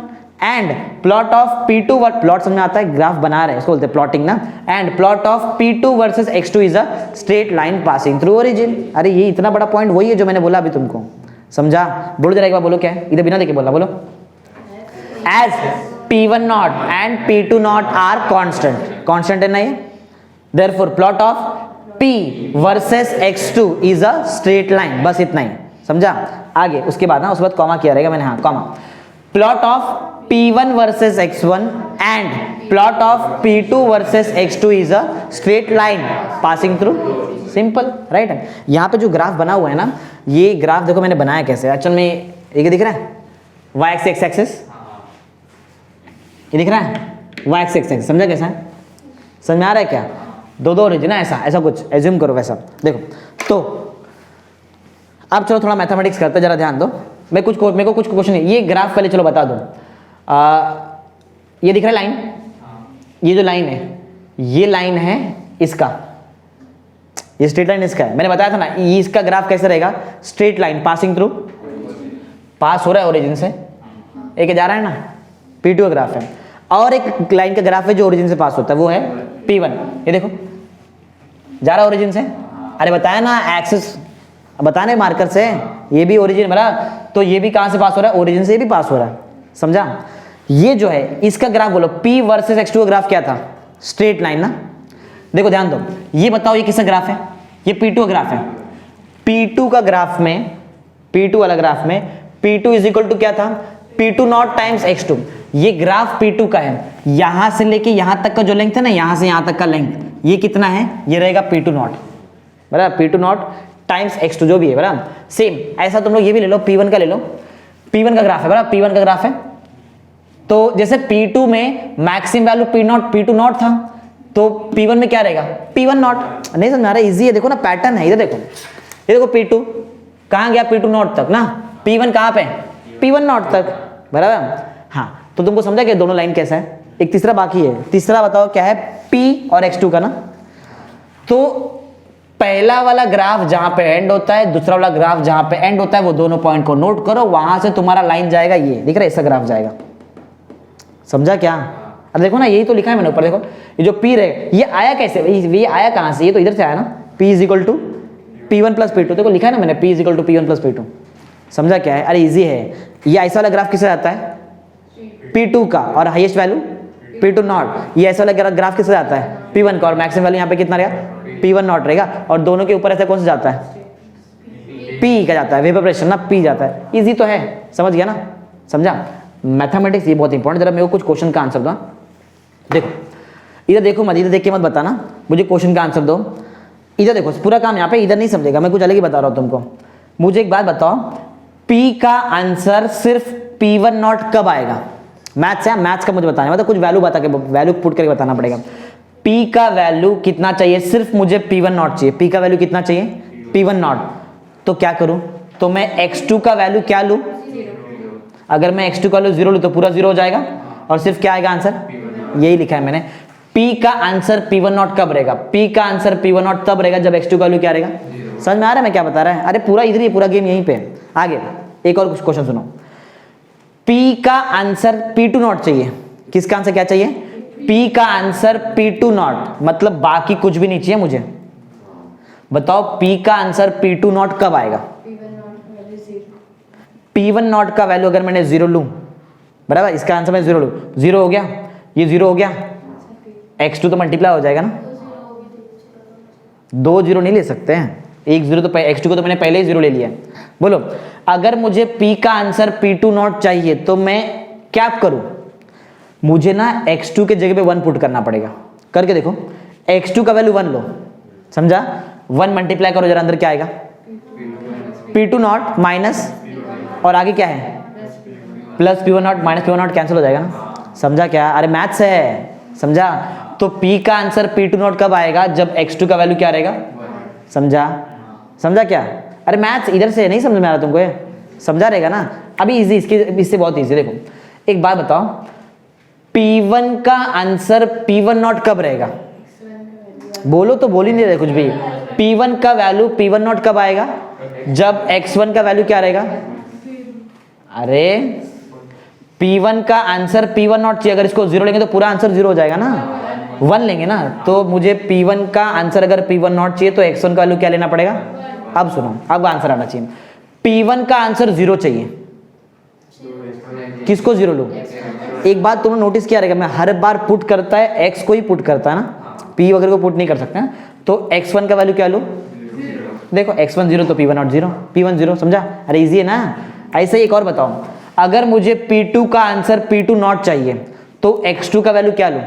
and plot of P2 plot समझ में आता है? ग्राफ बना रहे हैं, इसको बोलते हैं प्लॉटिंग ना। And plot of P2 versus x2 is a straight line passing through origin. अरे ये इतना बड़ा पॉइंट वही है जो मैंने बोला अभी तुमको, समझा? बोलो जरा एक बार, बोलो क्या है? इधर बिना देखे बोला, बोलो। As P1 not and P2 not are constant, constant है ना ये? Therefore plot of P versus x2 is a straight line, बस इतना ही, समझा? आगे उसके बाद ना, उसके बाद कॉमा किया रहेगा मैंने, हाँ comma. Plot of P1 versus x1 and plot of P2 versus x2 is a straight line passing through, simple, right? यहाँ पे जो ग्राफ बना हुआ है ना, ये ग्राफ देखो मैंने बनाया कैसे, एक्चुअल में ये दिख रहा है? y एक्सिस x एक्सिस, ये दिख रहा है y एक्स एक्स, समझा कैसा है? समझ में आ रहा है क्या? दो ओरिजिन है, ऐसा कुछ एज्यूम करो वैसा। देखो तो अब चलो थोड़ा मैथमेटिक्स करते हैं, जरा ध्यान दो। मेरे को कुछ क्वेश्चन है, ये ग्राफ पहले चलो बता दो। ये दिख रहा है लाइन, ये जो लाइन है, ये लाइन है इसका, ये स्ट्रेट लाइन इसका है। मैंने बताया था ना ये इसका ग्राफ कैसे रहेगा, स्ट्रेट लाइन पासिंग थ्रू, पास हो रहा है ओरिजिन से, एक जा रहा है ना, P2 का ग्राफ है। और एक लाइन का ग्राफ है जो ओरिजिन से पास होता है, वो है P1। ये देखो जा रहा है ओरिजिन से, अरे बताया ना एक्सिस, बताने मार्कर से, ये भी ओरिजिन बना, तो ये भी कहां से पास हो रहा है, ओरिजिन से भी पास हो रहा है, समझा? ये जो है इसका ग्राफ बोलो, P वर्सेस X2 का ग्राफ क्या था, स्ट्रेट लाइन ना। देखो ध्यान दो, ये बताओ ये किसका ग्राफ है, ये P2 का ग्राफ है। P2 का ग्राफ में, P2 वाला ग्राफ में P2 इज इक्वल टू क्या था, P2 नॉट टाइम्स X2। ये ग्राफ P2 का है, यहां से लेके यहां तक का जो लेंथ है ना, यहां से यहां तक का लेंथ, ये कितना है, ये रहेगा P2 नॉट, बराबर, P2 नॉट टाइम्स X2 जो भी है, बराबर। सेम ऐसा तुम लोग ये भी ले लो, P1 का ले लो, P1 का ग्राफ है, बराबर, P1 का ग्राफ है। तो जैसे P2 में मैक्सिमम वैल्यू P2 नॉट था, तो P1 में क्या रहेगा, P1 नॉट। नहीं समझ आ रहा है, इजी है, देखो ना पैटर्न है, इधर देखो, ये देखो P2 कहां गया, P2 नॉट तक ना, P1 कहां पे, P1 नॉट तक, बराबर। हाँ तो तुमको समझा कि दोनों लाइन कैसा है। एक तीसरा बाकी है, तीसरा बताओ क्या है, P और X2 का ना। तो पहला वाला ग्राफ जहां पे एंड होता है, दूसरा वाला ग्राफ जहां पे एंड होता है, वो दोनों पॉइंट को नोट करो, वहां से तुम्हारा लाइन जाएगा, ये दिख रहा है, ऐसा ग्राफ जाएगा, समझा क्या? अब देखो ना, यही तो लिखा है मैंने ऊपर, देखो ये जो P रहे, ये आया कैसे, ये आया कहां से, ये तो इधर से आया ना, P is equal to P1 plus P2, देखो लिखा है ना मैंने, P is equal to P1 plus P2, समझा क्या है? अरे इजी है। ये ऐसा वाला ग्राफ किससे आता है, P2 का, और हाईएस्ट वैल्यू P2 नॉट। ये ऐसा वाला ग्राफ किससे आता है, P1 का, और मैक्सिमम वैल्यू यहाँ पे कितना रहेगा, P1 नॉट रहेगा। और दोनों के ऊपर ऐसा कौन सा जाता है, P का जाता है, वेपोरेशन ना, P जाता है। इजी तो है, समझ गया ना, समझा? मैथमेटिक्स ये बहुत इंपॉर्टेंट। जरा मेरे को कुछ क्वेश्चन का आंसर दो। देखो इधर देखो, मत इधर देख के मत बताना, मुझे क्वेश्चन का आंसर दो। इधर देखो, पूरा काम यहाँ पे, इधर नहीं समझेगा, मैं कुछ अलग ही बता रहा हूँ तुमको। मुझे एक बात बताओ, P का आंसर सिर्फ P1 नॉट कब आएगा? मैथ्स है, मैथ्स का मुझे बताना, मतलब कुछ वैल्यू बता के, वैल्यू पुट करके बताना पड़ेगा। P का वैल्यू कितना चाहिए, सिर्फ मुझे P1 नॉट चाहिए। P का वैल्यू कितना चाहिए, P1 नॉट। तो क्या करूं, तो मैं X2 का वैल्यू क्या लूं, अगर मैं X2 का वैल्यू 0 लूं तो पूरा 0 हो जाएगा, और सिर्फ क्या आएगा आंसर, यही लिखा है मैंने। P का आंसर P1 नॉट कब रहेगा, P का आंसर P1 नॉट तब रहेगा जब X2 का वैल्यू क्या रहेगा। समझ में आ रहा है मैं क्या बता रहा है? अरे पूरा इधर ही, पूरा गेम यहीं पे। आगे एक और कुछ क्वेश्चन सुनो। P का आंसर P2 नॉट चाहिए, किसका आंसर क्या चाहिए, P का आंसर P2 नॉट, मतलब बाकी कुछ भी नहीं चाहिए मुझे। बताओ P का आंसर P2 नॉट कब आएगा, P1 नॉट का वैल्यू अगर मैंने 0 लूं, बराबर, इसका आंसर मैं 0 लूं, 0 हो गया, ये 0 हो गया, X2 तो मल्टीप्लाई हो जाएगा ना, 2 0 नहीं ले सकते हैं, एक 0 तो X2 को तो मैंने पहले ही 0 ले लिया। बोलो अगर मुझे P का आंसर P2 नॉट चाहिए तो मैं क्या करूं, मुझे ना X2 के जगह पे 1 पुट करना पड़ेगा। करके देखो, X2 का वैल्यू 1 लो, समझा, 1 मल्टीप्लाई करो, जरा अंदर क्या आएगा, P2 नॉट माइनस, और आगे क्या है, plus P1 not minus P1 not cancel हो जाएगा ना, समझा क्या? अरे मैथ्स है, समझा? तो P का आंसर P2 नॉट कब आएगा, जब X2 का वैल्यू क्या रहेगा, समझा? समझा क्या? अरे मैथ्स इधर से नहीं समझ में आ रहा तुमको, ये समझा रहेगा ना। अभी इजी, इससे बहुत इजी। देखो एक बात बताओ, P1 का आंसर P1 नॉट कब रहेगा, बोलो तो बोल ही नहीं रहे कुछ भी। P1 का वैल्यू P1 नॉट कब आएगा, जब X1 का वैल्यू क्या रहेगा। अरे P1 का आंसर P1 नॉट चाहिए, अगर इसको 0 लेंगे तो पूरा आंसर 0 हो जाएगा ना, 1 लेंगे ना, तो मुझे P1 का आंसर अगर P1 नॉट चाहिए तो X1 का वैल्यू क्या लेना पड़ेगा। अब सुनो, अब आंसर आना चाहिए। P1 का आंसर 0 चाहिए, किसको 0 लूं। एक बात तुमने नोटिस किया रहेगा, मैं हर बार पुट करता है X को ही पुट करता है ना, P वगैरह को पुट नहीं कर सकते हैं। तो X1 का वैल्यू क्या लूं, देखो X1 0 तो P1 नॉट 0, P1 0, समझा? अरे इजी है ना। ऐसे ही एक और बताओ, अगर मुझे P2 का आंसर P2 नॉट चाहिए तो X2 का वैल्यू क्या लूं,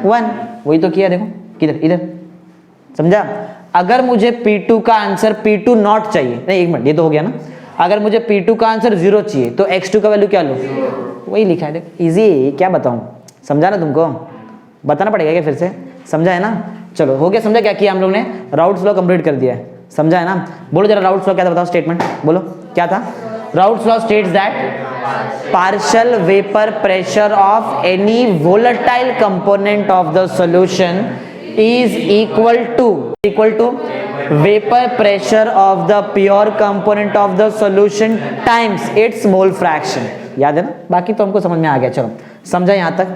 1, वही तो किया, देखो किधर, इधर, समझा? अगर मुझे P2 का आंसर P2 नॉट चाहिए, नहीं एक मिनट, ये तो हो गया ना। अगर मुझे P2 का आंसर 0 चाहिए तो X2 का वैल्यू क्या लूं, वही लिखा है, देखो इजी है, क्या बताऊं, समझा ना तुमको? बताना पड़ेगा क्या फिर से? समझा है ना? चलो हो गया, समझा क्या किया हम लोग ने? राउट्स लॉ कंप्लीट कर दिया है, समझा है ना? बोलो जरा राउट्स लॉ क्या था, बताओ स्टेटमेंट बोलो क्या था? Routes law states that partial vapor pressure of any volatile component of the solution is equal to vapor pressure of the pure component of the solution times its mole fraction। याद है ना? बाकी तो हमको समझ में आ गया। चलो समझा यहां तक?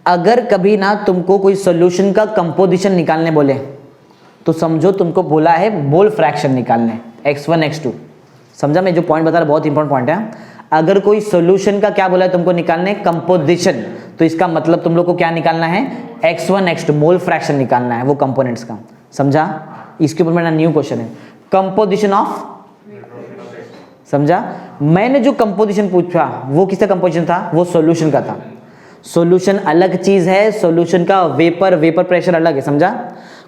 अगर कभी ना तुमको कोई सॉल्यूशन का कंपोजिशन निकालने बोले तो समझो तुमको बोला है मोल फ्रैक्शन निकालने, x1 x2। समझा? मैं जो पॉइंट बता रहा बहुत इंपॉर्टेंट पॉइंट है। अगर कोई सॉल्यूशन का क्या बोला है तुमको निकालने, कंपोजिशन, तो इसका मतलब तुम लोग को क्या निकालना है, x1 x2 मोल फ्रैक्शन निकालना है वो कंपोनेंट्स का। समझा? इसके ऊपर मेरा न्यू क्वेश्चन है, कंपोजिशन ऑफ। समझा? मैंने जो कंपोजिशन पूछा वो किसका कंपोजिशन था, वो सॉल्यूशन का था। सॉल्यूशन अलग चीज है, सॉल्यूशन का वेपर प्रेशर अलग है। समझा?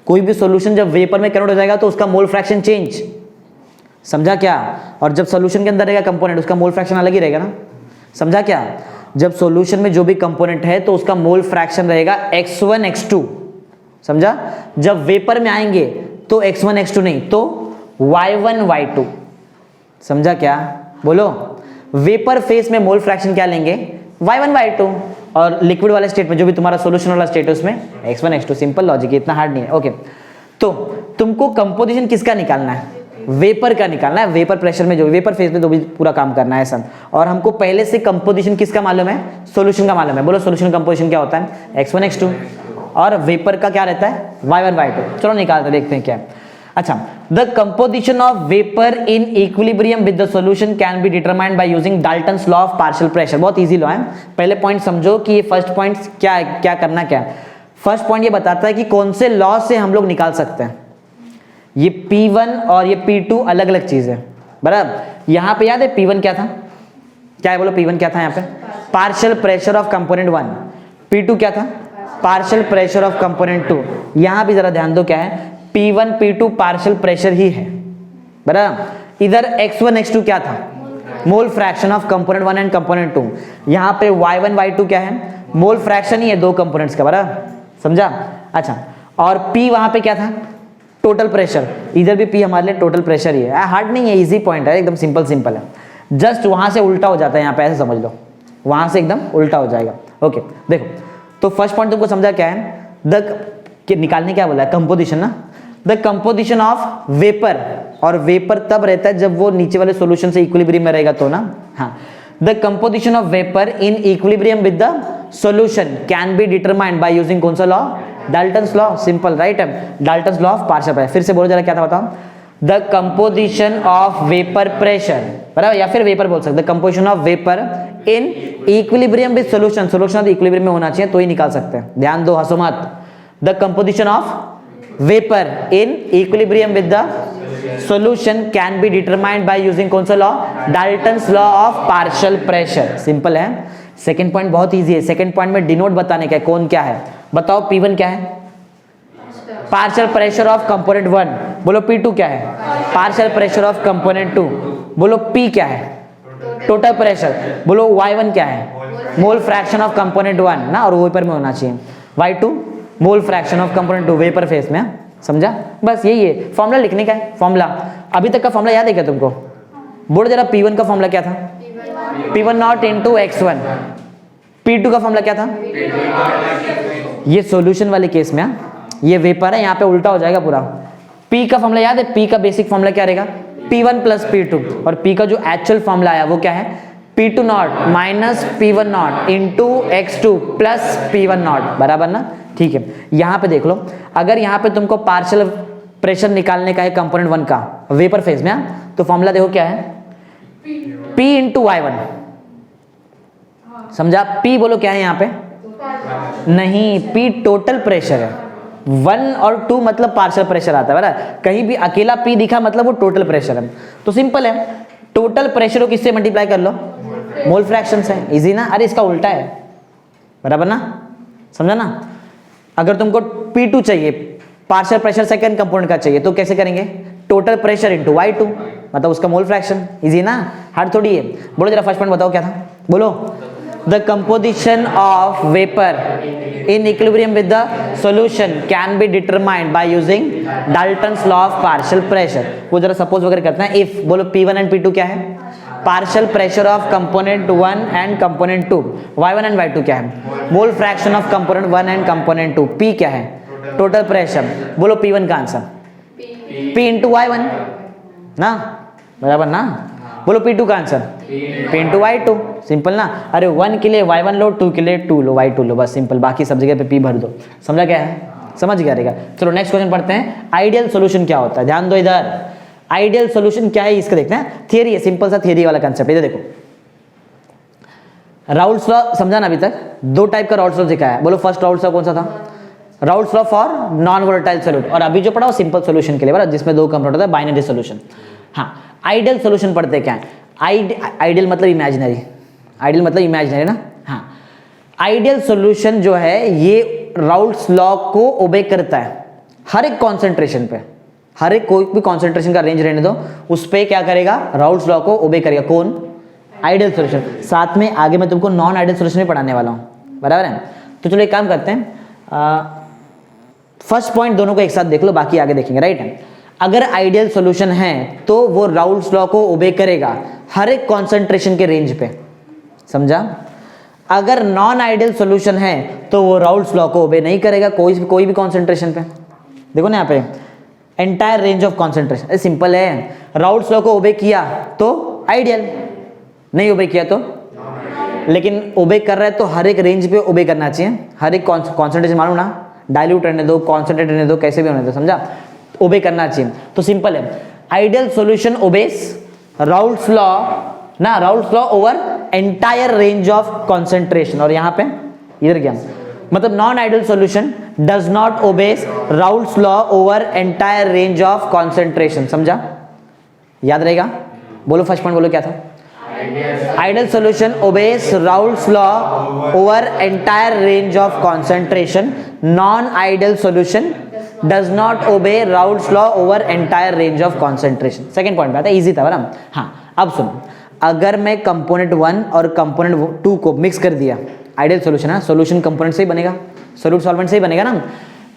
कोई भी सॉल्यूशन जब वेपर में कन्वर्ट हो जाएगा तो उसका मोल फ्रैक्शन चेंज। समझा क्या? और जब सॉल्यूशन के अंदर रहेगा कंपोनेंट, उसका मोल फ्रैक्शन अलग ही रहेगा ना। समझा क्या? जब सॉल्यूशन में जो भी कंपोनेंट है तो उसका मोल फ्रैक्शन रहेगा x1 x2। समझा? जब वेपर में आएंगे तो x1 x2 नहीं, तो y1 y2। समझा क्या? बोलो। वेपर फेस में मोल फ्रैक्शन क्या लेंगे, y1 y2, और लिक्विड वाले स्टेट में जो भी तुम्हारा सॉल्यूशन वाला स्टेट है उसमें x1 x2। सिंपल लॉजिक है, इतना हार्ड नहीं है। ओके, तो तुमको कंपोजिशन किसका निकालना है, वेपर का निकालना है। वेपर प्रेशर में जो वेपर फेज में जो भी पूरा काम करना है सब। और हमको पहले से कंपोजिशन किसका मालूम है, सॉल्यूशन का मालूम है। बोलो सॉल्यूशन कंपोजिशन क्या होता है, x1 x2, और वेपर का क्या रहता है, y1 y2। चलो निकालते देखते हैं क्या है। अच्छा, the composition of vapour in equilibrium with the solution can be determined by using Dalton's law of partial pressure. बहुत इजी लॉ है। पहले पॉइंट समझो कि ये फर्स्ट पॉइंट क्या है, क्या करना क्या है। फर्स्ट पॉइंट ये बताता है कि कौन से लॉ से हम लोग निकाल सकते हैं। ये P1 और ये P2 अलग अलग चीज है, बराबर। यहां पे याद है P1 क्या था, क्या है बोलो, P1 क्या था यहाँ पे, partial pressure of component 1। P2 क्या था, पार्शियल प्रेशर ऑफ कंपोनेंट 2। यहां भी जरा ध्यान दो क्या है, P1 P2 पार्शियल प्रेशर ही है, बराबर। इधर x1 x2 क्या था, mole fraction of component 1 and component 2। यहां पे y1 y2 क्या है, मोल फ्रैक्शन ही है दो कंपोनेंट्स का, बराबर। समझा? अच्छा, और P वहां पे क्या था, टोटल प्रेशर। इधर भी P हमारे लिए टोटल प्रेशर ही है। हार्ड नहीं है, इजी पॉइंट है, एकदम सिंपल है। जस्ट वहां से उल्टा हो जाता है यहाँ पे, ऐसे समझ लो, वहां से एकदम उल्टा हो जाएगा। ओके देखो, तो फर्स्ट पॉइंट तुमको समझा क्या है, द निकालने क्या बोला है, कंपोजिशन ना। द कंपोजिशन ऑफ वेपर, और वेपर तब रहता है जब वो नीचे वाले सॉल्यूशन से इक्विलिब्रियम में रहेगा तो ना। हाँ, the composition of vapour in equilibrium with the solution can be determined by using कौन सा law, Dalton's law. Simple, right है, Dalton's law of partial pressure. फिर से बोलो जरा क्या था बताओ, the composition of vapour pressure, बराबर, या फिर वेपर बोल सकते, composition of vapour in equilibrium with solution. Solution equilibrium में होना चाहिए तो ही निकाल सकते हैं, ध्यान दो, हंसो मत। The composition of vapour in equilibrium with the solution can be determined by using कौन सा law, Dalton's law of partial pressure. Simple है। सेकंड पॉइंट बहुत इजी है। सेकंड पॉइंट में डिनोट बताने का है कौन क्या है, बताओ। P1 क्या है, पार्शियल प्रेशर ऑफ कंपोनेंट 1। बोलो P2 क्या है, पार्शियल प्रेशर ऑफ कंपोनेंट 2। बोलो P क्या है, टोटल प्रेशर। बोलो Y1 क्या है, मोल फ्रैक्शन ऑफ कंपोनेंट 1 ना, और वेपर में होना चाहिए। Y2 mole fraction of component 2 vapour face में। समझा? बस यही है, फॉर्मूला लिखने का है। फॉर्मूला अभी तक का फॉर्मूला याद है क्या तुमको? बोलो जरा, P1 का फॉर्मूला क्या था, P1 not into x1। P2 का फॉर्मूला क्या था, ये सॉल्यूशन वाले केस में, ये वेपर है, यहाँ पे उल्टा हो जाएगा पूरा। P का फॉर्मूला याद है, P का बेसिक फॉर्मूला क्या रहेगा, P1 प्लस P2। और P का जो एक्चुअल फॉर्मूला आया वो क्या है, P2 not minus P1 not into x2 plus P1 not, बराबर ना। ठीक है, यहाँ पे देख लो, अगर यहाँ पे तुमको पार्शियल प्रेशर निकालने का है कंपोनेंट 1 का वेपर फेज में, तो फॉर्मूला देखो क्या है, P इंटू y1। समझा? P बोलो क्या है यहाँ पे, नहीं, P टोटल प्रेशर है। 1 और 2 मतलब पार्शियल प्रेशर आता है, बराबर। कहीं भी अकेला P दिखा मतलब वो टोटल प्रेशर है। तो सिंपल है, टोटल प्रेशर को किससे मल्टीप्लाई कर लो, मोल फ्रैक्शन से। इजी ना। अरे इसका उल्टा है, बराबर ना, समझा ना। अगर तुमको P2 चाहिए, पार्शियल प्रेशर सेकंड कंपोनेंट का चाहिए, तो कैसे करेंगे, टोटल प्रेशर इंटू y2, मतलब उसका मोल फ्रैक्शन। इजी ना, हार्ड थोड़ी है। बोलो जरा फर्स्ट पॉइंट बताओ क्या था, बोलो। The composition of vapour in equilibrium with the solution can be determined by using Dalton's law of partial pressure. वो जरा सपोज वगैरह करते हैं। इफ बोलो P1 एंड P2 क्या है? Partial pressure of component 1 and component 2, Y1 and Y2 क्या है? Mole fraction of component 1 and component 2, P क्या है? Total pressure. बोलो P1 का आंसर P इंटू Y1 ना, बराबर ना। बोलो P2 का answer P into Y2, simple ना। अरे 1 के लिए Y1 लो, 2 के लिए 2 लो, Y2 लो, बस सिंपल। बाकी सब जगह पे P भर दो। समझा क्या है? समझ गया रहेगा। चलो नेक्स्ट क्वेश्चन पढ़ते हैं। आइडियल सॉल्यूशन क्या होता है? ध्यान दो इधर। आइडियल सॉल्यूशन क्या है इसका देखते हैं। थियरी है, सिंपल सा थियरी वाला कंसेप्ट। इधर देखो, राउल्स लॉ समझा ना अभी तक? दो टाइप का राउल्स लॉ सिखाया है। बोलो फर्स्ट राउल्स लॉ कौन सा था? Raoult's law for non volatile solute. और अभी जो पढ़ा वो सिंपल सॉल्यूशन के लिए, बराबर, जिसमें दो कंपोनेंट होता है, बाइनरी सॉल्यूशन। हाँ, आइडियल सॉल्यूशन पढ़ते क्या है? आइडियल मतलब इमेजिनरी, आइडियल मतलब इमेजिनरी ना। हाँ, आइडियल सॉल्यूशन जो है ये राउल्स लॉ को ओबे करता है हर एक कॉन्सेंट्रेशन पे। हर एक कोई भी कॉन्सेंट्रेशन का रेंज रहने दो, उस पे क्या करेगा? राउल्स लॉ को ओबे करेगा। कौन? Ideal solution. साथ में आगे मैं तुमको नॉन आइडियल सॉल्यूशन भी पढ़ाने वाला हूँ, बराबर है। तो चलो एक काम करते हैं, फर्स्ट पॉइंट दोनों को एक साथ देख लो, बाकी आगे देखेंगे, राइट है। अगर आइडियल सॉल्यूशन है तो वो राउल्स लॉ को ओबे करेगा हर एक कॉन्सेंट्रेशन के रेंज पे, समझा। अगर नॉन आइडियल सॉल्यूशन है तो वो राउल्स लॉ को ओबे नहीं करेगा कोई भी कॉन्सेंट्रेशन पे। देखो ना यहाँ पे entire range of concentration, simple है। राउल्स लॉ को ओबे किया तो आइडियल, नहीं ओबे किया तो, लेकिन ओबे कर रहा है तो हर एक रेंज पे ओबे करना चाहिए। हर एक कॉन्सेंट्रेशन मालूम ना, डाइल्यूट रहने दो, कॉन्सेंट्रेट रहने दो, कैसे भी होने दो, समझा, ओबे करना चाहिए। तो सिंपल है, ideal solution obeys Raoult's law ना, Raoult's law over entire range of concentration. और यहाँ पे इधर क्या मतलब? Non ideal solution does not obeys Raoult's law over entire range of concentration, समझा? याद रहेगा? बोलो फर्स्ट पॉइंट, बोलो क्या था? Ideal solution obeys Raoult's law over entire range of concentration. Non ideal solution does not obey Raoult's law over entire range of concentration. Second point पे आता है, इजी था बराबर। हाँ, अब सुनो, अगर मैं कंपोनेंट 1 और कंपोनेंट 2 को मिक्स कर दिया, आइडियल सॉल्यूशन है, सॉल्यूशन कंपोनेंट से ही बनेगा, सोल्यूट सॉल्वेंट से ही बनेगा ना।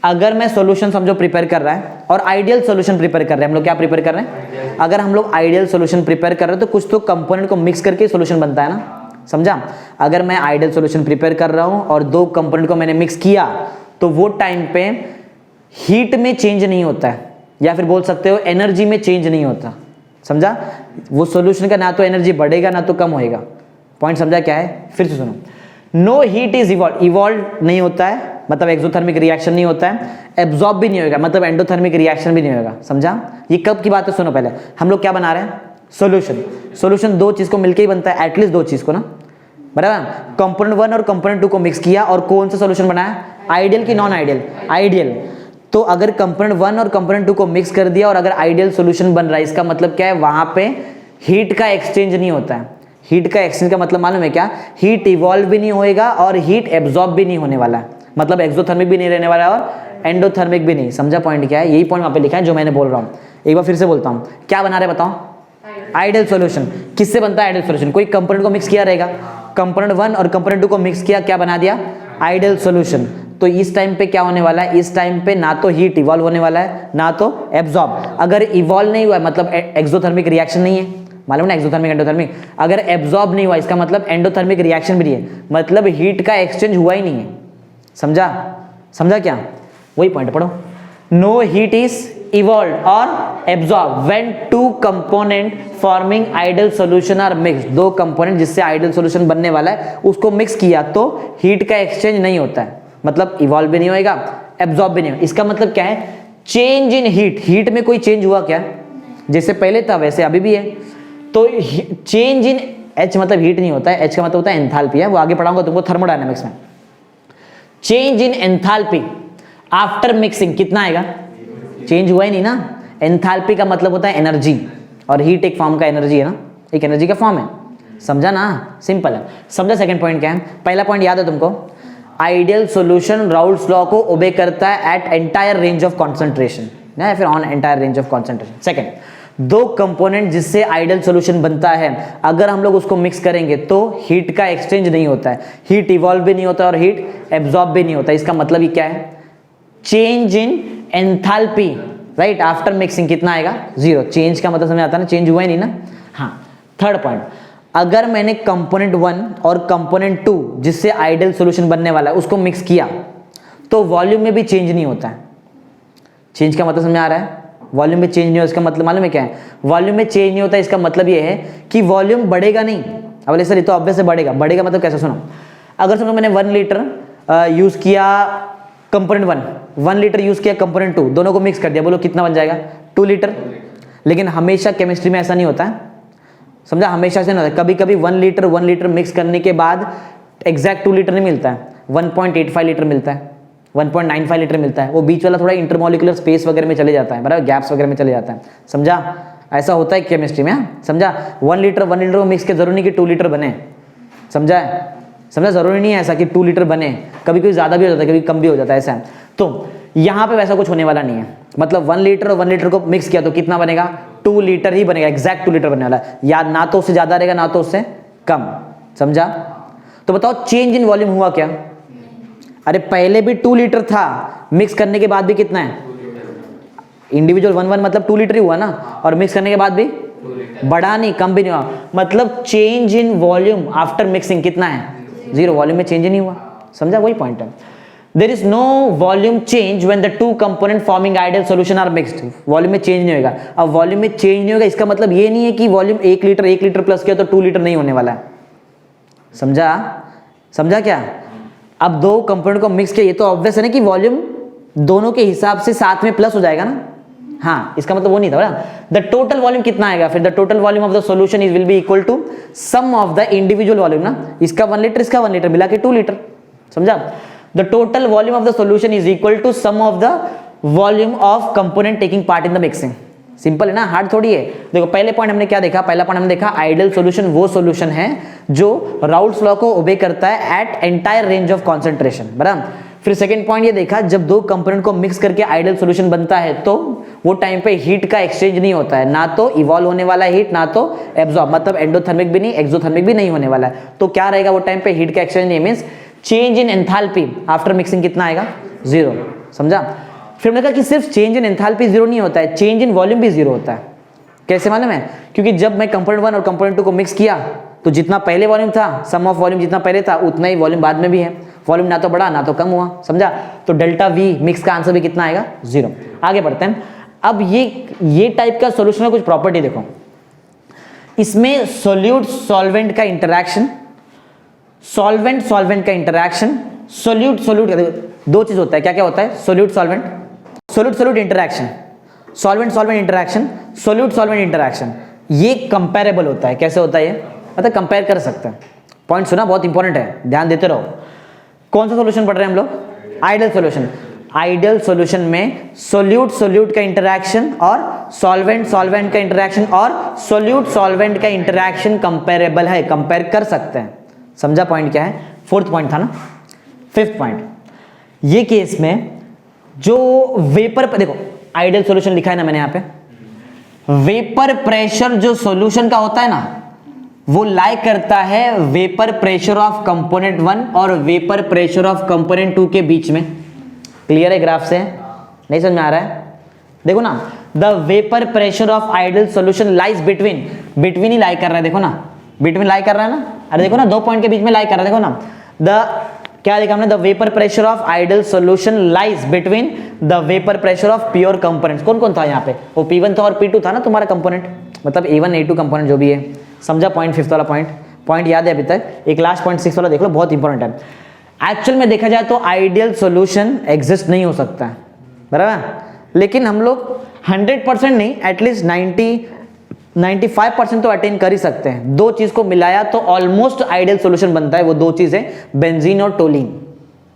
अगर मैं सॉल्यूशन समझो प्रिपेयर कर रहा है और आइडियल सॉल्यूशन प्रिपेयर कर रहे हैं, हम लोग क्या प्रिपेयर कर रहे हैं? अगर हम लोग आइडियल सॉल्यूशन प्रिपेयर कर रहे हैं तो कुछ तो कंपोनेंट को मिक्स करके सॉल्यूशन बनता है ना, समझा। अगर मैं आइडियल सॉल्यूशन प्रिपेयर कर रहा हूं और दो कंपोनेंट को मैंने मिक्स किया तो वो टाइम पे हीट में चेंज नहीं होता है, या फिर बोल सकते हो एनर्जी में चेंज नहीं होता, समझा। वो सॉल्यूशन का ना तो एनर्जी बढ़ेगा ना तो कम होएगा। पॉइंट समझा क्या है? फिर से सुनो, नो हीट इज इवॉल्व नहीं होता है, मतलब एक्सोथर्मिक रिएक्शन नहीं होता है, एब्जॉर्ब भी नहीं होगा, मतलब एंडोथर्मिक रिएक्शन भी नहीं होगा, समझा। ये कब की बात है? सुनो, पहले हम लोग क्या बना रहे हैं? सॉल्यूशन। सॉल्यूशन दो चीज को मिलकर ही बनता है, एटलीस्ट दो चीज को ना, बराबर। कंपोनेंट 1 और कंपोनेंट 2 को मिक्स किया और कौन सा सॉल्यूशन बनाया? आइडियल की नॉन आइडियल? आइडियल। तो अगर कंपोनेंट 1 और कंपोनेंट 2 को मिक्स कर दिया और अगर आइडियल सॉल्यूशन बन रहा है, इसका मतलब क्या है? वहां पे हीट का एक्सचेंज नहीं होता है। हीट का एक्सचेंज का मतलब मालूम है क्या? हीट इवॉल्व भी नहीं होएगा और हीट एब्जॉर्ब भी नहीं होने वाला है, मतलब एक्सोथर्मिक भी नहीं रहने वाला है और एंडोथर्मिक भी नहीं। समझा पॉइंट क्या है? यही पॉइंट वहां पे लिखा है जो मैंने बोल रहा हूँ। एक बार फिर से बोलता हूँ, क्या बना रहे बताओ? Ideal solution. किससे बनता है आइडियल सॉल्यूशन? कोई कंपोनेंट को मिक्स किया रहेगा, कंपोनेंट 1 और कंपोनेंट 2 को मिक्स किया, क्या बना दिया? Ideal solution. तो इस टाइम पे क्या होने वाला है? इस टाइम पे ना तो हीट इवॉल्व होने वाला है ना तो एब्जॉर्ब। अगर इवॉल्व नहीं हुआ मतलब एक्सोथर्मिक रिएक्शन नहीं है, मालूम ना, एक्सोथर्मिक एंडोथर्मिक। अगर एब्जॉर्ब नहीं हुआ इसका मतलब एंडोथर्मिक रिएक्शन भी नहीं है, मतलब हीट का एक्सचेंज हुआ ही नहीं है, समझा। समझा क्या? वही पॉइंट पढ़ो, no heat is evolved or absorbed when two component forming ideal solution are mixed। दो कंपोनेंट जिससे आइडियल सॉल्यूशन बनने वाला है उसको मिक्स किया तो हीट का एक्सचेंज नहीं होता है, मतलब इवॉल्व भी नहीं होएगा, एब्जॉर्ब भी नहीं होगा। इसका मतलब क्या है? Change in heat. हीट में कोई चेंज हुआ क्या? जैसे पहले था वैसे अभी भी है। तो चेंज इन एच मतलब हीट नहीं होता है, एच का मतलब होता है एंथैल्पी है, वो आगे पढ़ाऊंगा तुमको थर्मोडायनेमिक्स में। Change in enthalpy after mixing कितना आएगा? चेंज हुआ ही नहीं ना। एंथैल्पी का मतलब होता है एनर्जी, और हीट एक फॉर्म का एनर्जी है ना, एक एनर्जी का फॉर्म है, समझा ना। सिंपल है, समझा। सेकंड पॉइंट क्या है? पहला पॉइंट याद है तुमको, आइडियल सॉल्यूशन राउल्स लॉ को ओबे करता है at entire range of concentration, या फिर on entire range of concentration. Second, दो कंपोनेंट जिससे आइडियल सॉल्यूशन बनता है, अगर हम लोग उसको मिक्स करेंगे तो हीट का एक्सचेंज नहीं होता है, हीट इवॉल्व भी नहीं होता और हीट एब्जॉर्ब भी नहीं होता। इसका मतलब ये क्या है, change in enthalpy, right, after mixing कितना आएगा, 0। चेंज का मतलब समझ आता है ना, चेंज हुआ ही नहीं ना। हाँ, थर्ड पॉइंट, अगर मैंने कंपोनेंट 1 और कंपोनेंट 2 जिससे आइडियल सॉल्यूशन बनने वाला है उसको मिक्स किया तो वॉल्यूम में भी चेंज नहीं होता है। चेंज का मतलब समझ आ रहा है, वॉल्यूम में चेंज नहीं होता, इसका मतलब मालूम है क्या है, वॉल्यूम में चेंज नहीं होता, इसका मतलब ये है कि वॉल्यूम बढ़ेगा नहीं। अब सर ये तो ऑब्वियस है बढ़ेगा, बढ़ेगा मतलब कैसे, सुनो, अगर समझो मैंने 1 लीटर यूज किया कंपोनेंट 1 लीटर यूज किया कंपोनेंट 2, दोनों को मिक्स कर दिया, बोलो कितना बन जाएगा, 2 लीटर। लेकिन हमेशा केमिस्ट्री में ऐसा नहीं होता है, समझा, हमेशा से नहीं होता, कभी कभी 1 लीटर मिक्स करने के बाद एग्जैक्ट 2 लीटर नहीं मिलता है, 1.85 लीटर मिलता है, 1.95 लीटर मिलता है, वो बीच वाला थोड़ा इंटरमोलिकुलर स्पेस वगैरह में चले जाता है, बराबर, गैप्स वगैरह में चले जाता है, समझा, ऐसा होता है केमिस्ट्री में, समझा। 1 लीटर को मिक्स के जरूरी नहीं कि 2 लीटर बने, समझा, जरूरी नहीं है ऐसा कि 2 लीटर बने, कभी कभी ज्यादा भी हो जाता है, कभी कम भी हो जाता है, ऐसा है। तो यहाँ पे वैसा कुछ होने वाला नहीं है, मतलब 1 लीटर और 1 लीटर को मिक्स किया तो कितना बनेगा, 2 लीटर ही बनेगा, एग्जैक्ट 2 लीटर बनने वाला है, या ना तो उससे ज्यादा रहेगा ना तो उससे कम, समझा। तो बताओ चेंज इन वॉल्यूम हुआ क्या, अरे पहले भी 2 लीटर था, मिक्स करने के बाद भी कितना है, इंडिविजुअल 1 मतलब 2 लीटर ही हुआ ना, और मिक्स करने के बाद भी बढ़ा नहीं, कम भी नहीं हुआ, मतलब change in volume after mixing कितना है, 0, वॉल्यूम में चेंज ही नहीं हुआ, समझा, वही पॉइंट है। There is no volume change when the 2 component forming ideal solution are mixed, volume में चेंज नहीं होगा। अब वॉल्यूम में चेंज नहीं होगा इसका मतलब ये नहीं है कि वॉल्यूम 1 लीटर प्लस किया तो 2 लीटर नहीं होने वाला है, समझा क्या। अब 2 कंपोनेंट को मिक्स किया, ये तो ऑब्वियस है ना कि वॉल्यूम दोनों के हिसाब से साथ में प्लस हो जाएगा ना, हाँ, इसका मतलब वो नहीं था बड़ा। द टोटल वॉल्यूम कितना आएगा फिर, the total volume of the solution is will be equal to sum of the individual volume ना, इसका 1 लीटर इसका 1 लीटर मिला के 2 लीटर, समझा। The total volume of the solution is equal to sum of the volume of component taking part in the mixing, simple है ना, hard थोड़ी है। देखो पहले पॉइंट हमने क्या देखा, पहला पॉइंट हमने देखा आइडियल सॉल्यूशन वो सॉल्यूशन है जो राउल्ट्स लॉ को ओबे करता है at entire range of concentration, बराबर। फिर सेकंड पॉइंट ये देखा, जब 2 कंपोनेंट को मिक्स करके आइडियल सॉल्यूशन बनता है तो वो टाइम पे हीट का एक्सचेंज नहीं होता है, ना तो इवॉल्व होने वाला हीट ना तो एब्जॉर्ब, मतलब एंडोथर्मिक भी नहीं एक्सोथर्मिक भी नहीं होने वाला है। तो क्या रहेगा वो टाइम पे, हीट का एक्सचेंज नहीं, means change in enthalpy after mixing कितना आएगा, 0, समझा। फिर हमने कहा कि सिर्फ चेंज इन एंथैल्पी 0 नहीं होता है, चेंज इन वॉल्यूम भी 0 होता है। कैसे मालूम है, क्योंकि जब मैं कंपोनेंट 1 और कंपोनेंट 2 को मिक्स किया तो जितना पहले वॉल्यूम था, सम ऑफ वॉल्यूम जितना पहले था उतना ही वॉल्यूम बाद में भी है, वॉल्यूम ना तो बढ़ा ना तो कम हुआ, समझा। तो डेल्टा वी मिक्स का आंसर भी कितना आएगा, 0। आगे बढ़ते हैं। अब ये टाइप का सॉल्यूशन में कुछ प्रॉपर्टी देखो, इसमें सोल्यूट सॉल्वेंट का इंटरैक्शन, सॉल्वेंट का इंटरैक्शन, सोल्यूट का 2 चीज होता है, क्या क्या होता है, solute interaction, solvent interaction, solute interaction, ये कंपेरेबल होता है। कैसे होता है ये, मतलब कंपेयर कर सकते हैं। पॉइंट सुना, बहुत इंपॉर्टेंट है, ध्यान देते रहो। कौन सा सॉल्यूशन पढ़ रहे हैं हम लोग, आइडियल सॉल्यूशन। आइडियल सॉल्यूशन में सोल्यूट का इंटरैक्शन और सॉल्वेंट का इंटरैक्शन और सोल्वेंट का इंटरैक्शन कंपेरेबल है, कंपेयर कर सकते हैं, समझा पॉइंट क्या है। 4th पॉइंट था ना। 5th पॉइंट, ये केस में जो वेपर, देखो आइडियल सॉल्यूशन लिखा है ना मैंने यहाँ पे, वेपर प्रेशर जो सॉल्यूशन का होता है ना वो लाई करता है वेपर प्रेशर ऑफ कंपोनेंट 1 और वेपर प्रेशर ऑफ कंपोनेंट 2 के बीच में। क्लियर है ग्राफ से, नहीं समझ में आ रहा है, देखो ना, the vapour pressure of ideal solution lies between ही लाई कर रहा है, देखो ना, बिटवीन लाई कर रहा है ना, अरे देखो ना 2 पॉइंट के बीच में लाई कर रहा है, देखो ना, क्या देखा हमने, the vapour pressure of ideal solution lies between the vapour pressure of pure components. कौन कौन था यहाँ पे, वो P1 था और P2 था ना तुम्हारा कंपोनेंट, मतलब A1 A2 कंपोनेंट जो भी है, समझा। पॉइंट 5th वाला पॉइंट याद है अभी तक। एक लास्ट पॉइंट 6th वाला देख लो, बहुत इंपॉर्टेंट है। एक्चुअल में देखा जाए तो आइडियल सॉल्यूशन एग्जिस्ट नहीं हो सकता है, बराबर, लेकिन हम लोग 100% नहीं, एटलीस्ट 95% तो अटेन कर ही सकते हैं। 2 चीज को मिलाया तो ऑलमोस्ट आइडियल सॉल्यूशन बनता है, वो 2 चीजें बेंजीन और टोलिन,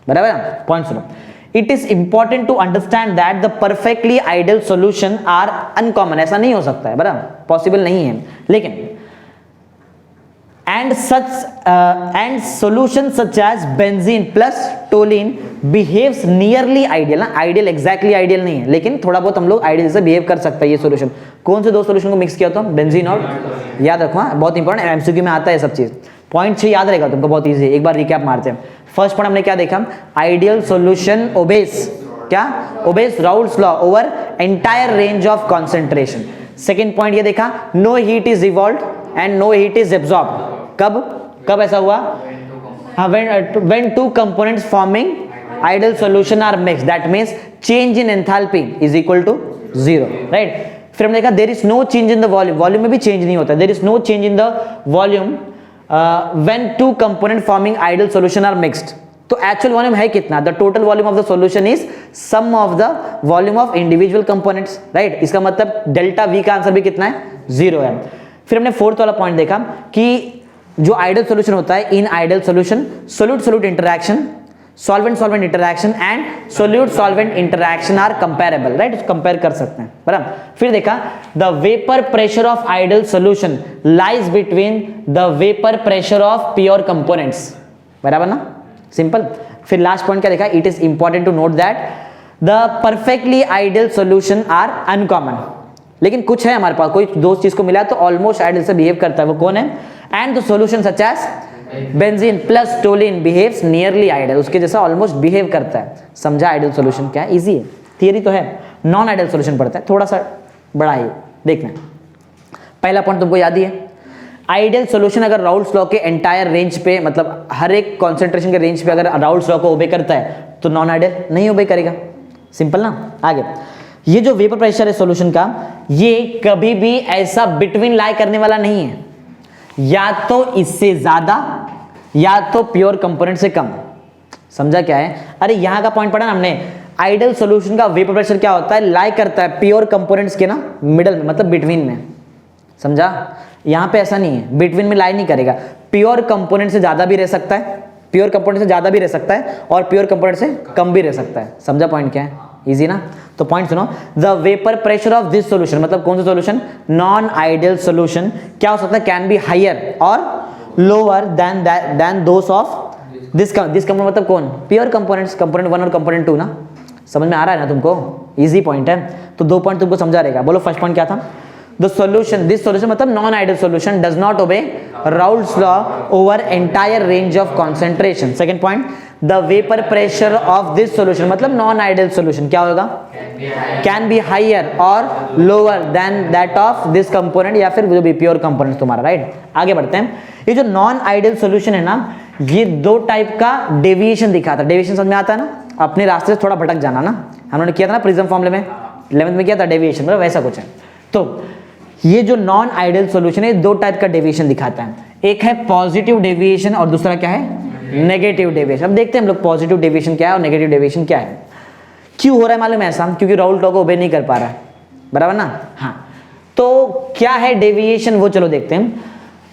बराबर। पॉइंट सुनो, it is important to understand that the perfectly ideal solution are uncommon, ऐसा नहीं हो सकता है, बराबर, पॉसिबल नहीं है। लेकिन and solution such as benzene plus toluene behaves nearly ideal. ना आइडियल एग्जैक्टली आइडियल नहीं है, लेकिन थोड़ा बहुत हम लोग आइडियल से बिहेव कर सकते हैं ये सॉल्यूशन। कौन से दो सॉल्यूशन को मिक्स किया होता है? बेंजीन और, याद रखो हाँ, बहुत इंपॉर्टेंट, एमसीक्यू में आता है सब चीज। पॉइंट 6 याद रहेगा तुमको, बहुत इजी है, एक बार रिकैप मारते हैं। फर्स्ट पॉइंट हमने क्या देखा? आइडियल सॉल्यूशन ओबेस क्या? Obeys Raoult's law over entire range of concentration. Second point ये देखा, no heat is evolved and no heat is absorbed. कब ऐसा हुआ? हाँ, when two components forming ideal solution are mixed, that means change in enthalpy is equal to 0, right? फिर हमने देखा there is no change in the volume, volume में भी change नहीं होता, there is no change in the volume when two component forming ideal solution are mixed। तो actual volume है कितना? The total volume of the solution is sum of the volume of individual components, right? इसका मतलब delta we का answer भी कितना है? 0 है। फिर हमने फोर्थ वाला पॉइंट देखा कि जो आइडियल सॉल्यूशन होता है, in ideal solution solute solute interaction, solvent solvent interaction and solute solvent interaction are comparable, right? Compare कर सकते हैं, बराबर। फिर देखा the vapour pressure of ideal solution lies between the vapour pressure of pure components, बराबर ना, simple. फिर last point क्या देखा? It is important to note that the perfectly ideal solution are uncommon, लेकिन कुछ है हमारे पास, कोई दो चीज को मिला तो ऑलमोस्ट आइडियल से बिहेव करता है, वो कौन है? And the solution such as benzene plus toluene behaves nearly ideal, उसके जैसा ऑलमोस्ट बिहेव करता है। समझा आइडियल सॉल्यूशन क्या है? इजी है, थियरी तो है। नॉन आइडियल सॉल्यूशन पढ़ता है, थोड़ा सा बड़ा है, देखना। पहला पॉइंट तुमको याद ही है, आइडियल सॉल्यूशन अगर राउल्स लॉ के एंटायर रेंज पे, मतलब हर एक कॉन्सेंट्रेशन के रेंज पे अगर राउल्स लॉ को ओबे करता है तो नॉन आइडियल नहीं ओबे करेगा, सिंपल ना। आगे ये जो वेपर प्रेशर है सॉल्यूशन का, ये कभी भी ऐसा बिटवीन लाई करने वाला नहीं है, या तो इससे ज्यादा या तो प्योर कंपोनेंट से कम। समझा क्या है? अरे यहां का पॉइंट पढ़ा ना हमने, आइडियल सॉल्यूशन का वेपर प्रेशर क्या होता है? लाई करता है प्योर कंपोनेंट्स के ना मिडल में, मतलब बिटवीन में। समझा? यहां पे ऐसा नहीं है, बिटवीन में लाई नहीं करेगा, प्योर कंपोनेंट से ज्यादा भी रह सकता है, प्योर कंपोनेंट से ज्यादा भी रह सकता है और प्योर कंपोनेंट से कम भी रह सकता है। समझा पॉइंट क्या है? इजी ना। तो पॉइंट सुनो, the vapour pressure of this solution, मतलब कौन सा सॉल्यूशन? नॉन आइडियल सॉल्यूशन क्या हो सकता है? कैन बी हायर और lower than those of this component, मतलब कौन? प्योर कंपोनेंट्स, कंपोनेंट 1 और कंपोनेंट 2 ना। समझ में आ रहा है ना तुमको? इजी पॉइंट है। तो 2 पॉइंट तुमको समझा रहेगा। बोलो फर्स्ट पॉइंट क्या था? द सॉल्यूशन, दिस सॉल्यूशन मतलब non ideal solution does not obey Raoult's law over entire range of concentration. Second point, the vapour pressure of this solution मतलब नॉन आइडियल सॉल्यूशन क्या होगा? कैन बी हायर और lower than that of this component, या फिर जो भी pure component तुम्हारा, right? आगे बढ़ते हैं। ये जो नॉन आइडियल सॉल्यूशन है ना, ये 2 टाइप का डेविएशन दिखाता है। डेविएशन समझ में आता है ना? अपने रास्ते से थोड़ा भटक जाना ना, हमने किया था ना प्रिज्म फॉर्मूले में, 11th में किया था डेविएशन, मतलब वैसा कुछ है। तो ये जो नॉन आइडियल सॉल्यूशन है 2 टाइप का डेविएशन दिखाता है, एक है पॉजिटिव डेविएशन और दूसरा क्या है? Negative deviation. अब देखते हैं हम लोग पॉजिटिव डेविएशन क्या है और नेगेटिव डेविएशन क्या है। क्यों हो रहा है मालूम है ऐसा? क्योंकि राउल्स लॉ को ओबे नहीं कर पा रहा है, बराबर ना। हाँ, तो क्या है डेविएशन वो चलो देखते हैं।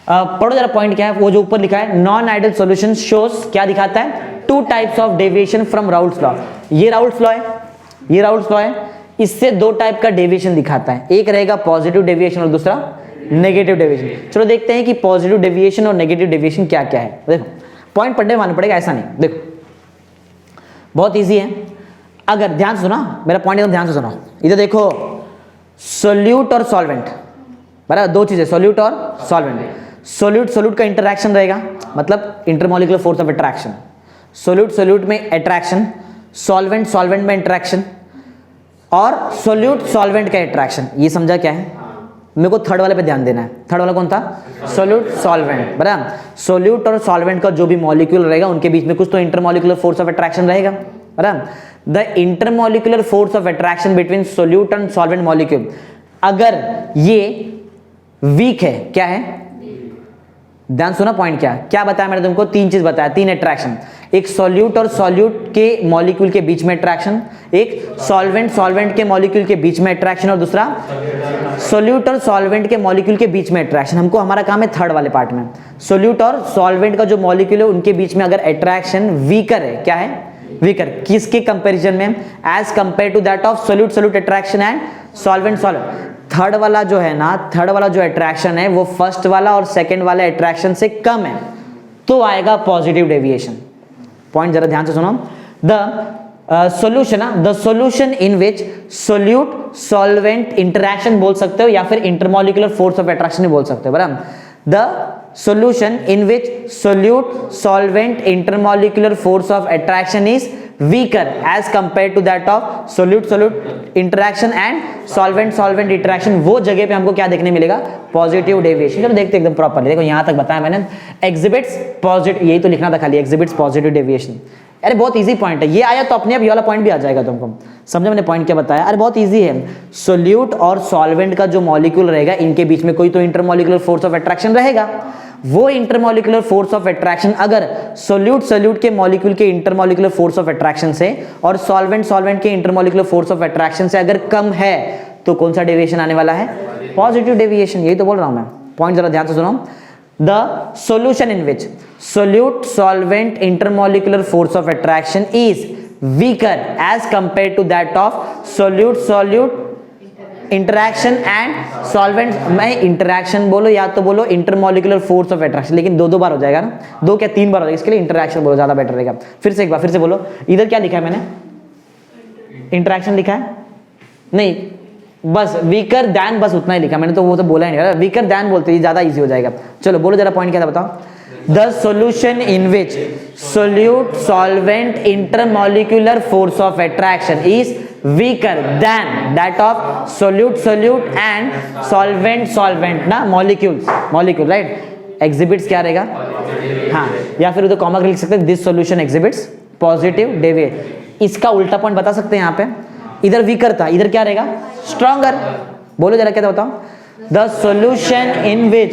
पढ़ो जरा पॉइंट क्या है, वो जो ऊपर लिखा है, नॉन आइडियल सॉल्यूशन शोज, क्या दिखाता है? 2 types of deviation from Raoult's law. ये राउल्स लॉ है, ये राउल्स लॉ है, इससे 2 टाइप का डेविएशन दिखाता है, एक रहेगा पॉजिटिव डेविएशन और दूसरा नेगेटिव डेविएशन। चलो देखते हैं कि पॉजिटिव डेविएशन और नेगेटिव डेविएशन क्या क्या है। देखो पॉइंट पढ़ने मानना पड़ेगा, ऐसा नहीं। देखो बहुत इजी है, अगर ध्यान से सुना मेरा पॉइंट, एकदम ध्यान से सुनो। इधर देखो सोल्यूट और सॉल्वेंट, बराबर 2 चीजें, सोल्यूट और सॉल्वेंट। सोल्यूट सोल्यूट का इंटरैक्शन रहेगा, मतलब intermolecular force of attraction. Solute solute में अट्रैक्शन, सॉल्वेंट सॉल्वेंट में इंटरैक्शन और सोल्यूट सॉल्वेंट का इंटरैक्शन। ये समझा क्या है? मेरे को थर्ड वाले पे ध्यान देना है। थर्ड वाला कौन था? सोल्यूट सॉल्वेंट, बराबर। सोल्यूट और सॉल्वेंट का जो भी मॉलिक्यूल रहेगा उनके बीच में कुछ तो इंटरमॉलिक्यूलर फोर्स ऑफ अट्रैक्शन रहेगा, बराबर। The intermolecular force of attraction between solute and solvent molecule, अगर ये वीक है, क्या है? ध्यान सुना पॉइंट क्या बताया मैंने तुमको? 3 चीज बताया, 3 अट्रैक्शन। एक सॉल्यूट और सॉल्यूट के मॉलिक्यूल के बीच में अट्रैक्शन, एक सॉल्वेंट सॉल्वेंट के मॉलिक्यूल के बीच में अट्रैक्शन और दूसरा सॉल्यूट और सॉल्वेंट के मॉलिक्यूल के बीच में अट्रैक्शन। हमको हमारा काम है थर्ड वाले पार्ट में, सॉल्यूट और सॉल्वेंट का जो मॉलिक्यूल है उनके बीच में अगर अट्रैक्शन वीकर है, क्या है? वीकर। किसके कंपैरिजन में? As compare to that of solute solute attraction and solvent solvent. Third वाला जो है ना, थर्ड वाला जो अट्रैक्शन है वो फर्स्ट वाला और सेकंड वाला अट्रैक्शन से कम है तो आएगा पॉजिटिव डेविएशन। पॉइंट जरा ध्यान से सुनो। The solution, the solution in which solute solvent interaction बोल सकते हो या फिर इंटरमॉलिक्यूलर फोर्स ऑफ अट्रैक्शन भी बोल सकते हो, बराबर। The solution in which solute solvent intermolecular force of attraction is weaker as compared to that of solute solute interaction and solvent solvent interaction, वो जगह पे हमको क्या देखने मिलेगा? Positive deviation. चलो देखते एकदम प्रॉपर्ली। देखो यहां तक बताया मैंने, एग्जिबिट्स पॉजिटिव, यही तो लिखना था खाली, एग्जिबिट्स पॉजिटिव डेविएशन। अरे बहुत इजी पॉइंट है, ये आया तो अपने आप ये वाला पॉइंट भी आ जाएगा तुमको। समझे मैंने पॉइंट क्या बताया? अरे बहुत इजी है। सोल्यूट और सॉल्वेंट का जो मॉलिक्यूल रहेगा, इनके बीच में कोई तो इंटरमॉलिक्यूलर फोर्स ऑफ अट्रैक्शन रहेगा। वो इंटरमॉलिक्यूलर फोर्स ऑफ अट्रैक्शन अगर सोल्यूट के मॉलिक्यूल के इंटरमॉलिक्यूलर फोर्स ऑफ अट्रैक्शन से और सॉल्वेंट के इंटरमॉलिक्यूलर फोर्स ऑफ अट्रैक्शन से अगर कम है तो कौन सा डेविएशन आने वाला है? Positive deviation. यही तो बोल रहा हूं मैं। पॉइंट जरा ध्यान से सुनो। The solution in which solute solvent intermolecular force of attraction is weaker as compared to that of solute interaction and solvent, मैं interaction बोलो या तो बोलो intermolecular force of attraction, लेकिन दो बार हो जाएगा ना, 2 क्या 3 बार हो जाएगा, इसके लिए interaction बोलो, ज्यादा बेटर रहेगा। फिर से एक बार फिर से बोलो। इधर क्या लिखा है मैंने? interaction लिखा है? नहीं, बस वीकर दैन, बस उतना ही लिखा मैंने, तो वो तो बोला ही नहीं। वीकर दैन बोलते ही ज्यादा इजी हो जाएगा। चलो बोलो जरा पॉइंट क्या था, बताओ। The solution in which solute solvent intermolecular force of attraction is weaker then that of solute and solvent ना, मॉलिक्यूल राइट। एग्जिबिट्स क्या रहेगा? हाँ, या फिर उधर कॉमा लिख सकते हैं, this solution exhibits positive deviation. इसका उल्टा पॉइंट बता सकते हैं यहाँ पे, इधर वीकर था, इधर क्या रहेगा? स्ट्रॉन्गर। बोलो जरा क्या था, बताओ। The solution in which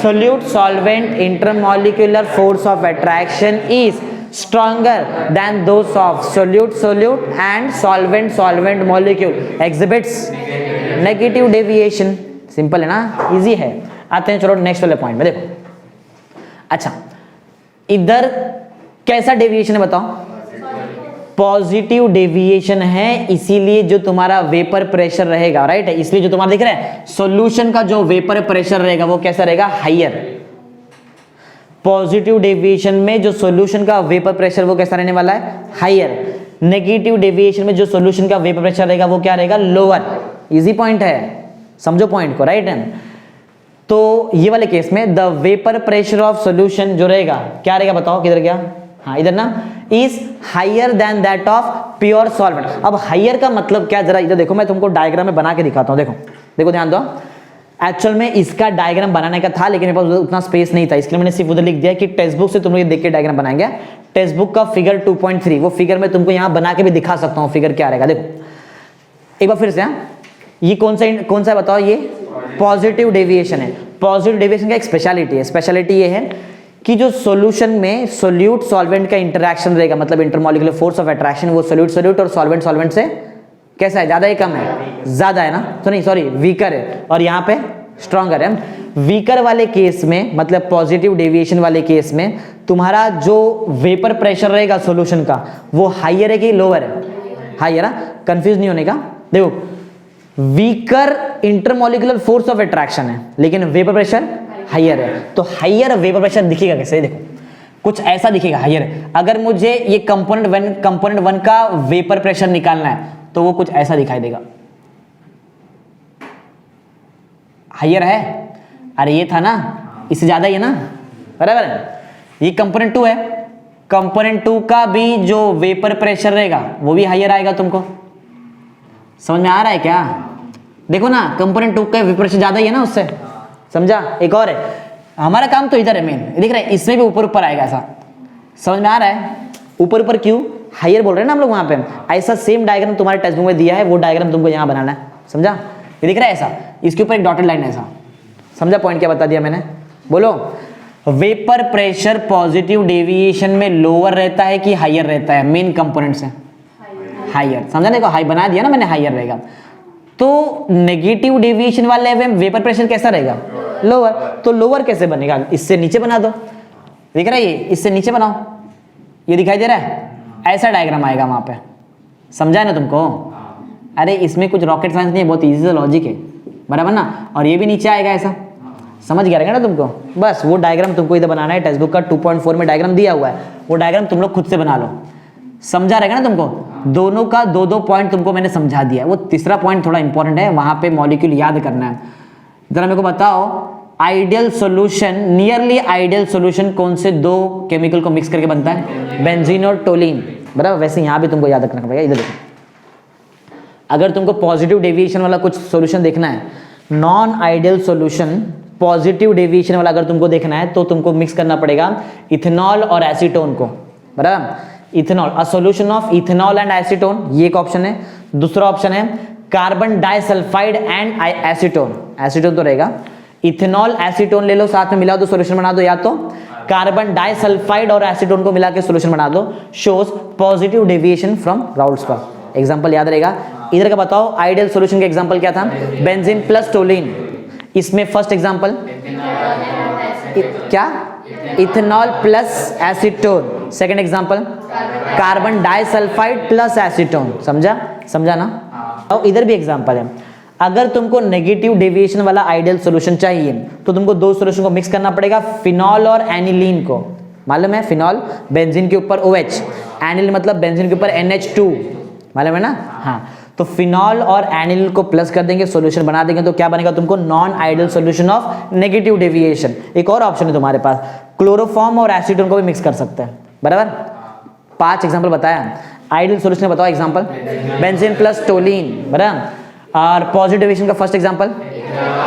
solute solvent intermolecular force of attraction is stronger than those of solute and solvent molecule exhibits negative deviation. Simple है ना, इजी है। आते हैं चलो नेक्स्ट वाले पॉइंट में। देखो अच्छा, इधर कैसा डेविएशन है बताओ? पॉजिटिव डेविएशन है, इसीलिए जो तुम्हारा वेपर प्रेशर रहेगा, राइट है, इसलिए जो तुम्हारा दिख रहा है सॉल्यूशन का जो वेपर प्रेशर रहेगा वो कैसा रहेगा? हायर। पॉजिटिव डेविएशन में जो सॉल्यूशन का वेपर प्रेशर वो कैसा रहने वाला है? हायर। नेगेटिव डेविएशन में जो सॉल्यूशन का वेपर प्रेशर रहेगा वो क्या रहेगा? लोअर। इजी पॉइंट है, समझो पॉइंट को, राइट है। तो ये वाले केस में the vapour pressure of solution जो रहेगा क्या रहेगा बताओ? किधर गया? हाँ इधर ना, is higher than that of pure solvent. अब हायर का मतलब क्या, जरा इधर देखो, मैं तुमको डायग्राम में बना के दिखाता हूँ। देखो देखो ध्यान दो। एक्चुअल में इसका डायग्राम बनाने का था लेकिन मेरे पास उतना स्पेस नहीं था, इसलिए मैंने सिर्फ उधर लिख दिया कि टेक्स्ट बुक से तुम लोग देख के डायग्राम बनाएंगे। टेक्स्ट बुक का फिगर 2.3, वो फिगर मैं तुमको यहाँ बना के भी दिखा सकता हूँ, फिगर क्या रहेगा। देखो एक बार फिर से, ये कौन सा बताओ? ये पॉजिटिव डेविएशन है। पॉजिटिव डेविएशन का एक स्पेशलिटी है, स्पेशलिटी ये है कि जो सॉल्यूशन में सोल्यूट सॉल्वेंट का इंटरैक्शन रहेगा, मतलब इंटरमॉलिक्यूलर फोर्स ऑफ अट्रैक्शन, वो सोल्यूट और सॉल्वेंट से कैसा है? ज्यादा है, कम है? ज्यादा है ना, तो नहीं सॉरी वीकर है, और यहाँ पे स्ट्रॉन्गर है। वीकर वाले केस में, मतलब पॉजिटिव डेविएशन वाले केस में तुम्हारा जो वेपर प्रेशर रहेगा सॉल्यूशन का वो हायर है कि लोअर है? हायर है, कंफ्यूज नहीं होने का। देखो weaker intermolecular force of attraction है लेकिन वेपर प्रेशर हायर है, तो हायर वेपर प्रेशर दिखेगा कैसे? देखो कुछ ऐसा दिखेगा हायर। अगर मुझे ये कंपोनेंट वन का वेपर प्रेशर निकालना है तो वो कुछ ऐसा दिखाई देगा, हायर है। अरे ये था ना, इससे ज्यादा ही है ना, बराबर है। ये कंपोनेंट 2 है, कंपोनेंट 2 का भी जो वेपर प्रेशर रहेगा वो भी हायर आएगा। तुमको समझ में आ रहा है क्या? देखो ना, कंपोनेंट 2 का वेपर प्रेशर ज्यादा ही है ना उससे, समझा? एक और है, हमारा काम तो इधर है मेन, दिख रहा है, इसमें भी ऊपर ऊपर आएगा, ऐसा समझ में आ रहा है? ऊपर ऊपर क्यों? हायर बोल रहे हैं ना हम लोग वहां पे। ऐसा सेम डायग्राम तुम्हारे टेक्स्ट बुक में दिया है, वो डायग्राम तुमको यहाँ बनाना है, समझा? ये दिख रहा है ऐसा, इसके ऊपर एक डॉटेड लाइन है ऐसा, समझा पॉइंट क्या बता दिया मैंने? बोलो। वेपर प्रेशर पॉजिटिव डेविएशन में लोअर रहता है कि हायर रहता है? मेन कंपोनेंट से हायर, समझा? देखो हाई बना दिया ना मैंने, हायर रहेगा। तो नेगेटिव डेविएशन वाले में वेपर प्रेशर कैसा रहेगा? लोअर। तो लोअर कैसे बनेगा? इससे नीचे बना दो, दिख रहा है ये, इससे नीचे बनाओ, ये दिखाई दे रहा है, ऐसा डायग्राम आएगा वहां पे, समझा ना तुमको? अरे इसमें कुछ रॉकेट साइंस नहीं है, बहुत इजी सा लॉजिक है, बराबर ना, और ये भी नीचे आएगा ऐसा, समझ गया रहेगा ना तुमको। बस वो डायग्राम तुमको इधर बनाना है, टेक्स्ट बुक का 2.4 में डायग्राम दिया हुआ है, वो डायग्राम तुम लोग खुद से बना लो, समझा रहेगा ना तुमको। दोनों का दो दो पॉइंट तुमको मैंने समझा दिया है, वो तीसरा पॉइंट थोड़ा इंपॉर्टेंट है, वहां पे मॉलिक्यूल याद करना है। जरा मेरे को बताओ ideal solution, nearly ideal solution कौन से दो केमिकल को मिक्स करके बनता है, बेंजीन और टोलिन, बराबर। वैसे यहां भी तुमको याद रखना पड़ेगा, इधर देखो, अगर तुमको पॉजिटिव डेविएशन वाला कुछ सॉल्यूशन देखना है, non ideal solution positive deviation वाला अगर तुमको देखना है तो तुमको मिक्स करना पड़ेगा इथेनॉल और एसीटोन को, बराबर। Ethanol, a solution of ethanol and acetone, ये एक ऑप्शन है। दूसरा ऑप्शन है carbon disulphide and acetone, acetone तो रहेगा, इथेनॉल एसीटोन ले लो साथ में मिला दो सॉल्यूशन बना दो, या तो कार्बन डाइसल्फाइड और एसीटोन को मिला के सॉल्यूशन बना दो, shows positive deviation from Raoult's law. Example याद रहेगा। इधर का बताओ आइडियल सॉल्यूशन का एग्जांपल क्या था, बेंजीन प्लस टोलिन। इसमें फर्स्ट एग्जांपल क्या, ethanol plus acetone. Second example carbon disulphide plus acetone, समझा, समझा ना। और इधर भी एग्जांपल है, अगर तुमको नेगेटिव डेविएशन वाला आइडियल सॉल्यूशन चाहिए तो तुमको दो सॉल्यूशन को मिक्स करना पड़ेगा, फिनॉल और एनिलीन को, मालूम है, फिनॉल बेंजीन के ऊपर OH, एनिल मतलब बेंजीन के ऊपर NH2, मालूम है ना। हाँ, तो फिनॉल और एनिल को प्लस कर देंगे, सॉल्यूशन बना देंगे, तो क्या बनेगा तुमको, non ideal solution of negative deviation. एक और ऑप्शन है तुम्हारे पास, क्लोरोफॉर्म और एसीटोन को भी मिक्स कर सकते हैं, बराबर। 5 एग्जांपल बताया, आइडियल सॉल्यूशन बताओ एग्जांपल, बेंजीन प्लस टोलिन, बराबर। और पॉजिटिव डेविएशन का first example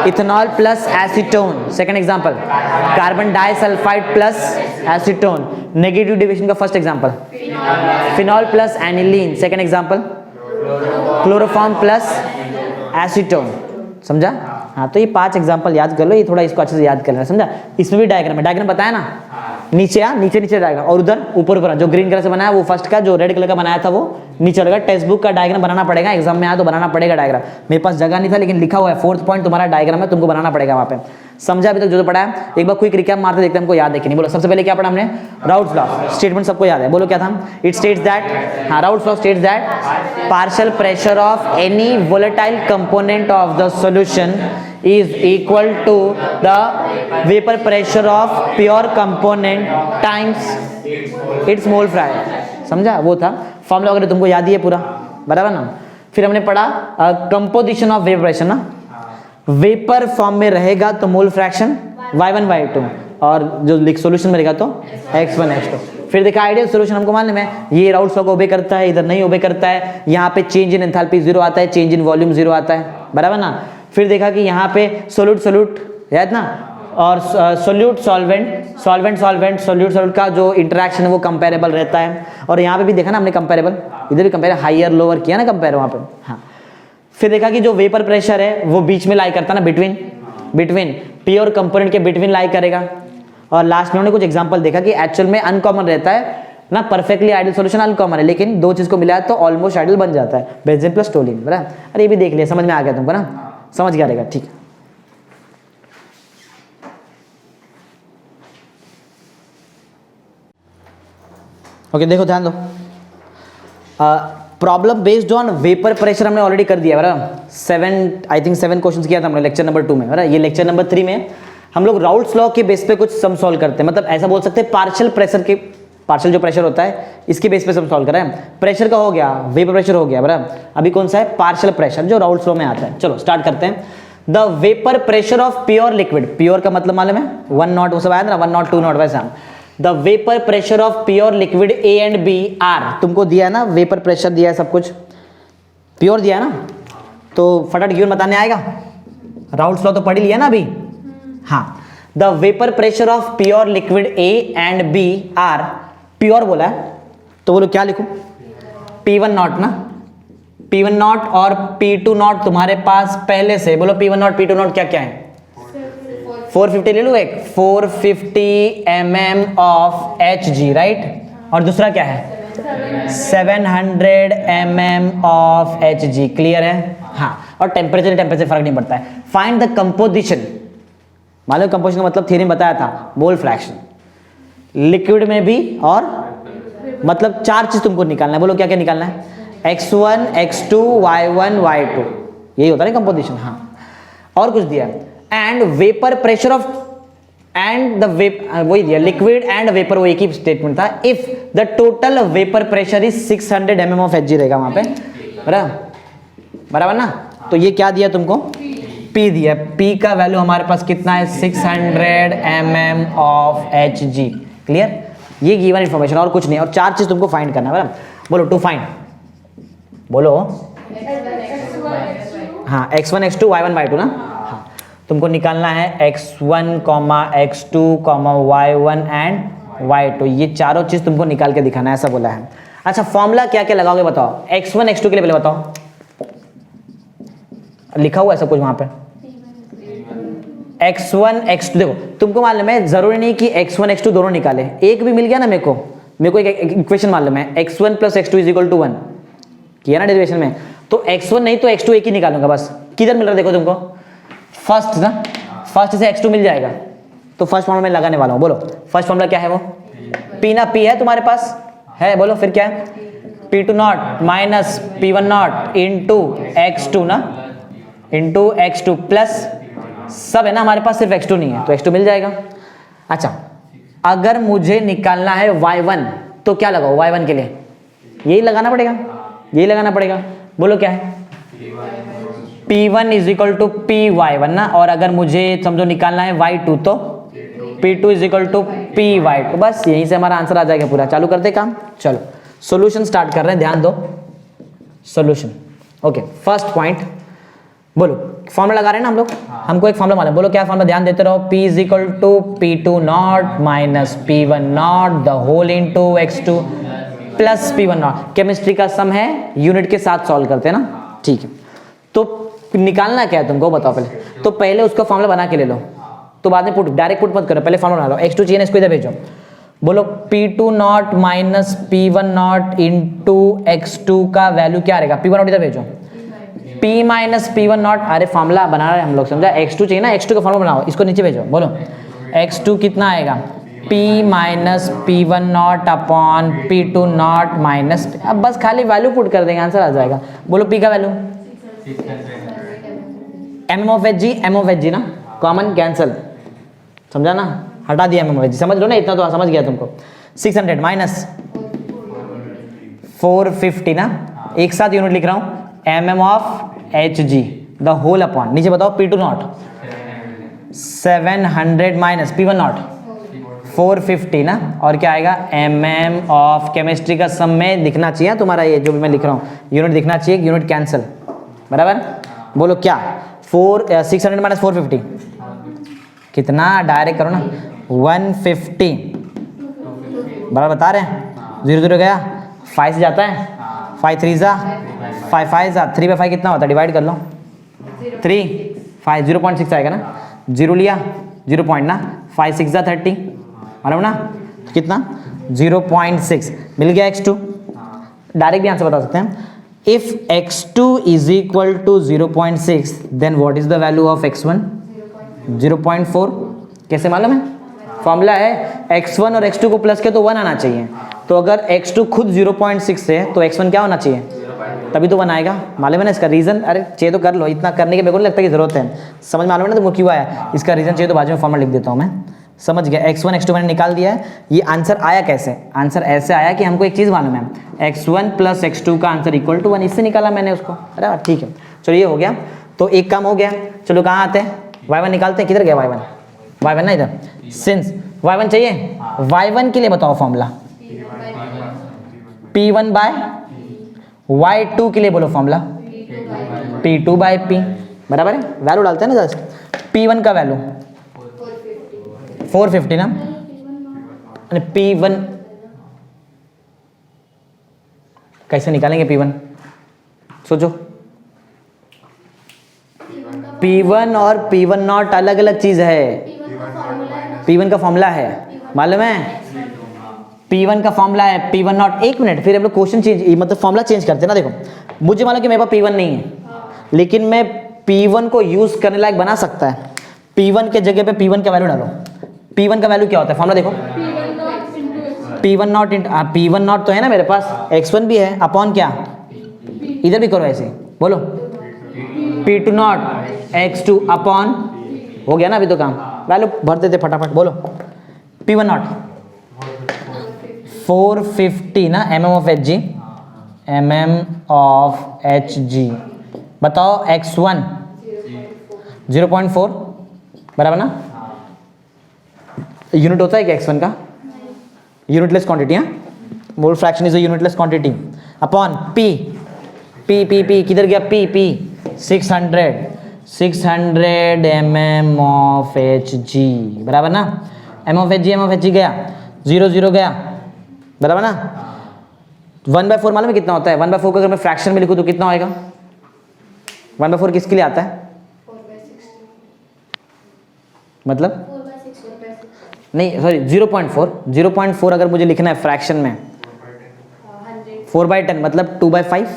ethanol plus acetone, second example carbon disulphide plus acetone. Negative deviation का first example phenol plus aniline, second example chloroform plus acetone, समझा। हाँ, तो ये 5 example याद कर लो, ये थोड़ा इसको अच्छे से याद कर लेना, समझा। इसमें भी डायग्राम है, डायग्राम बताया ना, नीचे नीचे नीचे डायग्राम, और उधर ऊपर ऊपर जो ग्रीन कलर से बनाया वो फर्स्ट का, जो रेड कलर का बनाया था वो नीचे रहेगा। टेक्स्ट बुक का डायग्राम बनाना पड़ेगा, एग्जाम में आया तो बनाना पड़ेगा डायग्राम। मेरे पास जगह नहीं था लेकिन लिखा हुआ है, 4th पॉइंट तुम्हारा डायग्राम है, तुमको बनाना पड़ेगा वहां पे, समझा। अभी तक जो पढ़ा है एक बार क्विक रिकैप मारते देखते हैं, हमको याद है कि नहीं। बोलो सबसे पहले क्या पढ़ा हमने, राउल्ट्स लॉ, स्टेटमेंट सबको याद है, बोलो क्या था। इट स्टेट्स दैट, हाँ, Raoult's law states that partial pressure of any volatile component of the solution is equal to the vapor pressure of pure component times its mole fraction, समझा। वो था फॉर्मूला वगैरह तुमको याद ही है पूरा, बराबर ना। फिर हमने पढ़ा कंपोजिशन ऑफ वेपर प्रेशर ना, वेपर फॉर्म में रहेगा तो मोल फ्रैक्शन y1 y2, और जो सॉल्यूशन में रहेगा तो x1 x2। फिर देखा आइडियल सॉल्यूशन हमको मालूम है, ये राउल्ट्स लॉ को ओबे करता है, इधर नहीं ओबे करता है, यहाँ पे चेंज इन एंथैल्पी 0 आता है, चेंज इन वॉल्यूम 0 आता है, बराबर ना। फिर देखा कि यहाँ पे सोल्यूट याद ना, और solute solvent, solvent solvent, solute solute का जो इंटरेक्शन है वो कंपेरेबल रहता है। और यहाँ पे भी देखा ना हमने कंपेरेबल, इधर भी कंपेयर, हायर लोअर किया ना कंपेयर वहाँ पे। हाँ, फिर देखा कि जो वेपर प्रेशर है वो बीच में लाई करता है ना, बिटवीन प्योर कंपोनेंट के बिटवीन लाई करेगा। और लास्ट में हमने कुछ एग्जांपल देखा कि एक्चुअल में अनकॉमन रहता है ना, परफेक्टली आइडियल सॉल्यूशन अनकॉमन है, लेकिन दो चीज को मिलाया तो ऑलमोस्ट आइडियल बन जाता है, बेंजीन प्लस टोलिन, बराबर। अरे ये भी देख लिया, समझ में आ गया तुमको ना, समझ गया रहेगा, ठीक है। ओके, देखो ध्यान दो, problem based on vapour pressure हमने ऑलरेडी कर दिया, बराबर। 7 क्वेश्चंस किया था हमने लेक्चर नंबर 2 में, बराबर। ये लेक्चर नंबर 3 में हम लोग राउल्ट्स लॉ के बेस पे कुछ सम सॉल्व करते हैं, मतलब ऐसा बोल सकते हैं पार्शियल प्रेशर के, पार्शियल जो प्रेशर होता है इसके बेस पे सम सॉल्व कर रहे हैं। प्रेशर का हो गया, वेपर प्रेशर हो गया, बराबर। अभी कौन सा है, पार्शियल प्रेशर, जो राउल्ट्स लॉ में आता है। चलो स्टार्ट करते हैं। The vapour pressure of pure liquid, pure का मतलब मालूम है 1 नॉट, वो सब आया ना 1 नॉट 2 नॉट, वैसा। The vapour pressure of pure liquid A and B are, तुमको दिया है ना, वेपर प्रेशर दिया है, सब कुछ प्योर दिया है ना, तो फटाफट गिवन बताने आएगा। राउल्ट्स लॉ तो पढ़ लिया ना अभी, हाँ। The vapour pressure of pure liquid A and B are, pure बोला है तो बोलो क्या लिखूं, P1 नॉट ना, P1 नॉट और P2 नॉट तुम्हारे पास पहले से, बोलो P1 नॉट P2 नॉट क्या क्या है, 450 ले लो, एक 450 mm ऑफ Hg, राइट। और दूसरा क्या है 700 mm ऑफ Hg, क्लियर है, हाँ। और टेम्परेचर फर्क नहीं पड़ता है। फाइंड द कंपोजिशन, मालूम कंपोजिशन का मतलब थ्योरी बताया था, मोल फ्रैक्शन लिक्विड में भी, और मतलब 4 चीज तुमको निकालना है, बोलो क्या क्या निकालना है, x1 x2 y1 y2, यही होता है ना कंपोजिशन, हाँ। और कुछ दिया है, and vapour pressure of and the वही दिया, लिक्विड एंड वेपर, वो एक ही स्टेटमेंट था। If the total vapour pressure is 600 mm of Hg रहेगा वहां पे, बराबर ना। तो ये क्या दिया तुमको, P दिया। P का वैल्यू हमारे पास कितना है, 600 mm ऑफ Hg। क्लियर, ये गिवन इन्फॉर्मेशन और कुछ नहीं, और 4 चीज तुमको फाइंड करना है, बराबर। बोलो टू फाइंड, बोलो हाँ, x1 x2 y1 y2 ना। हाँ, तुमको निकालना है x1, x2, y1 and y2, ये चारों चीज तुमको निकाल के दिखाना है, ऐसा बोला है। अच्छा, फॉर्मूला क्या क्या लगाओगे बताओ, x1 x2 के लिए पहले बताओ, लिखा हुआ है सब कुछ वहां पे। x1 x2 देखो, तुमको मालूम है जरूरी नहीं कि x1 x2 दोनों निकाले, एक भी मिल गया ना मेरे को एक इक्वेशन मालूम है, x1 + x2 = 1 किया ना डेरिवेशन में, तो x1 नहीं तो x2 एक ही निकालूंगा बस। किधर मिल रहा है देखो तुमको, फर्स्ट ना, फर्स्ट से x2 मिल जाएगा, तो फर्स्ट फॉर्मूला मैं लगाने वाला हूं। बोलो फर्स्ट फॉर्मूला क्या है, वो P ना, P है तुम्हारे पास है, बोलो फिर क्या है, P2 - P1 इंटू x2 ना, इंटू x2 प्लस सब है ना हमारे पास, सिर्फ x2 नहीं है, तो x2 मिल जाएगा। अच्छा, अगर मुझे निकालना है y1 तो क्या लगाओ, y1 के लिए यही लगाना पड़ेगा, यही लगाना पड़ेगा। बोलो क्या है, P1 = Py1 ना, और अगर मुझे समझो निकालना है y2 तो P2 = Py2, बस यहीं से हमारा आंसर आ जाएगा पूरा। चालू करते काम, चलो सॉल्यूशन स्टार्ट कर रहे हैं, ध्यान दो, सॉल्यूशन। ओके, फर्स्ट पॉइंट, बोलो फॉर्मूला लगा रहे हैं ना हम लोग, हमको एक फॉर्मूला मालूम, बोलो क्या फॉर्मूला, ध्यान देते रहो। P = P2 - P1 the whole into x2 plus P1। Chemistry का सम है, यूनिट के साथ सॉल्व करते हैं ना, ठीक है। तो निकालना क्या है तुमको बताओ पहले, तो पहले उसका फॉर्मूला बना के ले लो, तो बाद में पुट, डायरेक्ट पुट मत करो, पहले फॉर्मूला बना लो। x2 चाहिए ना, इसको इधर भेजो, बोलो P2 - P1 इंटू x2 का वैल्यू क्या रहेगा, P1 इधर भेजो, P - P1, अरे फॉर्मूला बना रहे हैं हम लोग, समझा। x2 चाहिए ना, x2 का फॉर्मूला बनाओ, इसको नीचे भेजो, बोलो x2 कितना आएगा, P - P1 upon P2 minus, अब बस खाली वैल्यू पुट कर देंगे, आंसर आ जाएगा। बोलो P का वैल्यू m ऑफ Hg ना, कॉमन कैंसल, समझा ना, हटा दिया m ऑफ Hg, समझ लो ना, इतना तो समझ गया तुमको। 600 माइनस 450 ना, एक साथ यूनिट लिख रहा हूं, mm of Hg the whole upon, नीचे बताओ P2 700 माइनस P1 450 ना, और क्या आएगा, mm ऑफ, केमिस्ट्री का सम में दिखना चाहिए तुम्हारा, ये जो भी मैं लिख रहा हूँ यूनिट दिखना चाहिए, यूनिट कैंसिल, बराबर। बोलो क्या, 600 माइनस 450 कितना, डायरेक्ट करो ना, 150, बराबर बता रहे हैं, 0 0 गया, 5 से जाता है, 5 3 जा 5 5 जा, 3 by 5 कितना होता है, डिवाइड कर लो, 3 5 0.6 आएगा ना, 0 लिया 0 पॉइंट ना, 5 6 जा 30, मालूम ना कितना, 0.6 मिल गया x2। डायरेक्ट भी आंसर बता सकते हैं, if x2 = 0.6 then what is the value of x1, 0.4। कैसे मालूम है, फॉर्मूला है x1 और x2 को प्लस के तो 1 आना चाहिए, तो अगर x2 खुद 0.6 है तो x1 क्या होना चाहिए, तभी तो 1 आएगा। मालूम है ना इसका रीजन, अरे चाहिए तो कर लो, इतना करने के मेरे को नहीं लगता कि जरूरत है, समझ मालूम है ना तुमको क्यों आया, इसका रीजन चाहिए तो बाजू में फॉर्मूला लिख देता हूँ मैं, समझ गया। x1 x2 मैंने निकाल दिया है, ये आंसर आया कैसे, आंसर ऐसे आया कि हमको एक चीज़ मालूम है, x1 + x2 का आंसर = 1, इससे निकाला मैंने उसको, अरे ठीक है, चलो ये हो गया, तो एक काम हो गया। चलो कहाँ आते हैं, y1 निकालते हैं, किधर गया y1 ना, इधर, सिंस y1 चाहिए, y1 के लिए बताओ फॉर्मूला, P1 y2 के लिए बोलो फॉर्मूला, P2 बराबर है, वैल्यू डालते हैं ना जस्ट, P1 का वैल्यू 450 ना, P1 कैसे निकालेंगे, P1 सोचो, P1 और P1 अलग अलग चीज है, P1 का फॉर्मूला है, मालूम है, P1 का फॉर्मूला है P1। एक मिनट, फिर हम लोग क्वेश्चन चेंज, मतलब फॉर्मूला चेंज करते हैं ना। देखो मुझे मालूम कि मेरे पास P1 नहीं है, लेकिन मैं P1 को यूज करने लायक बना सकता है, P1 के जगह पे P1 का वैल्यू डालो। P1 का वैल्यू क्या होता है, फॉर्मूला देखो, P1 तो है ना मेरे पास, x1 भी है, अपॉन क्या, इधर भी करो ऐसे, बोलो P2 x2 अपॉन, हो गया ना अभी तो काम, वैल्यू भर देते फटाफट, बोलो P1 450 ना mm of Hg, बताओ x1 0.4 बराबर ना, यूनिट होता है क्या x1 का, यूनिटलेस क्वांटिटी, हाँ, मोल fraction is a unitless quantity, upon p किधर गया, p 600 mm of Hg बराबर ना, m of Hg गया, 0 गया बराबर ना, 1/4 मालूम है कितना होता है, 1/4 को अगर मैं फ्रैक्शन में लिखूं तो कितना होएगा, 1/4 किसके लिए आता है, मतलब नहीं सॉरी 0.4 अगर मुझे लिखना है फ्रैक्शन में 4/10 मतलब 2/5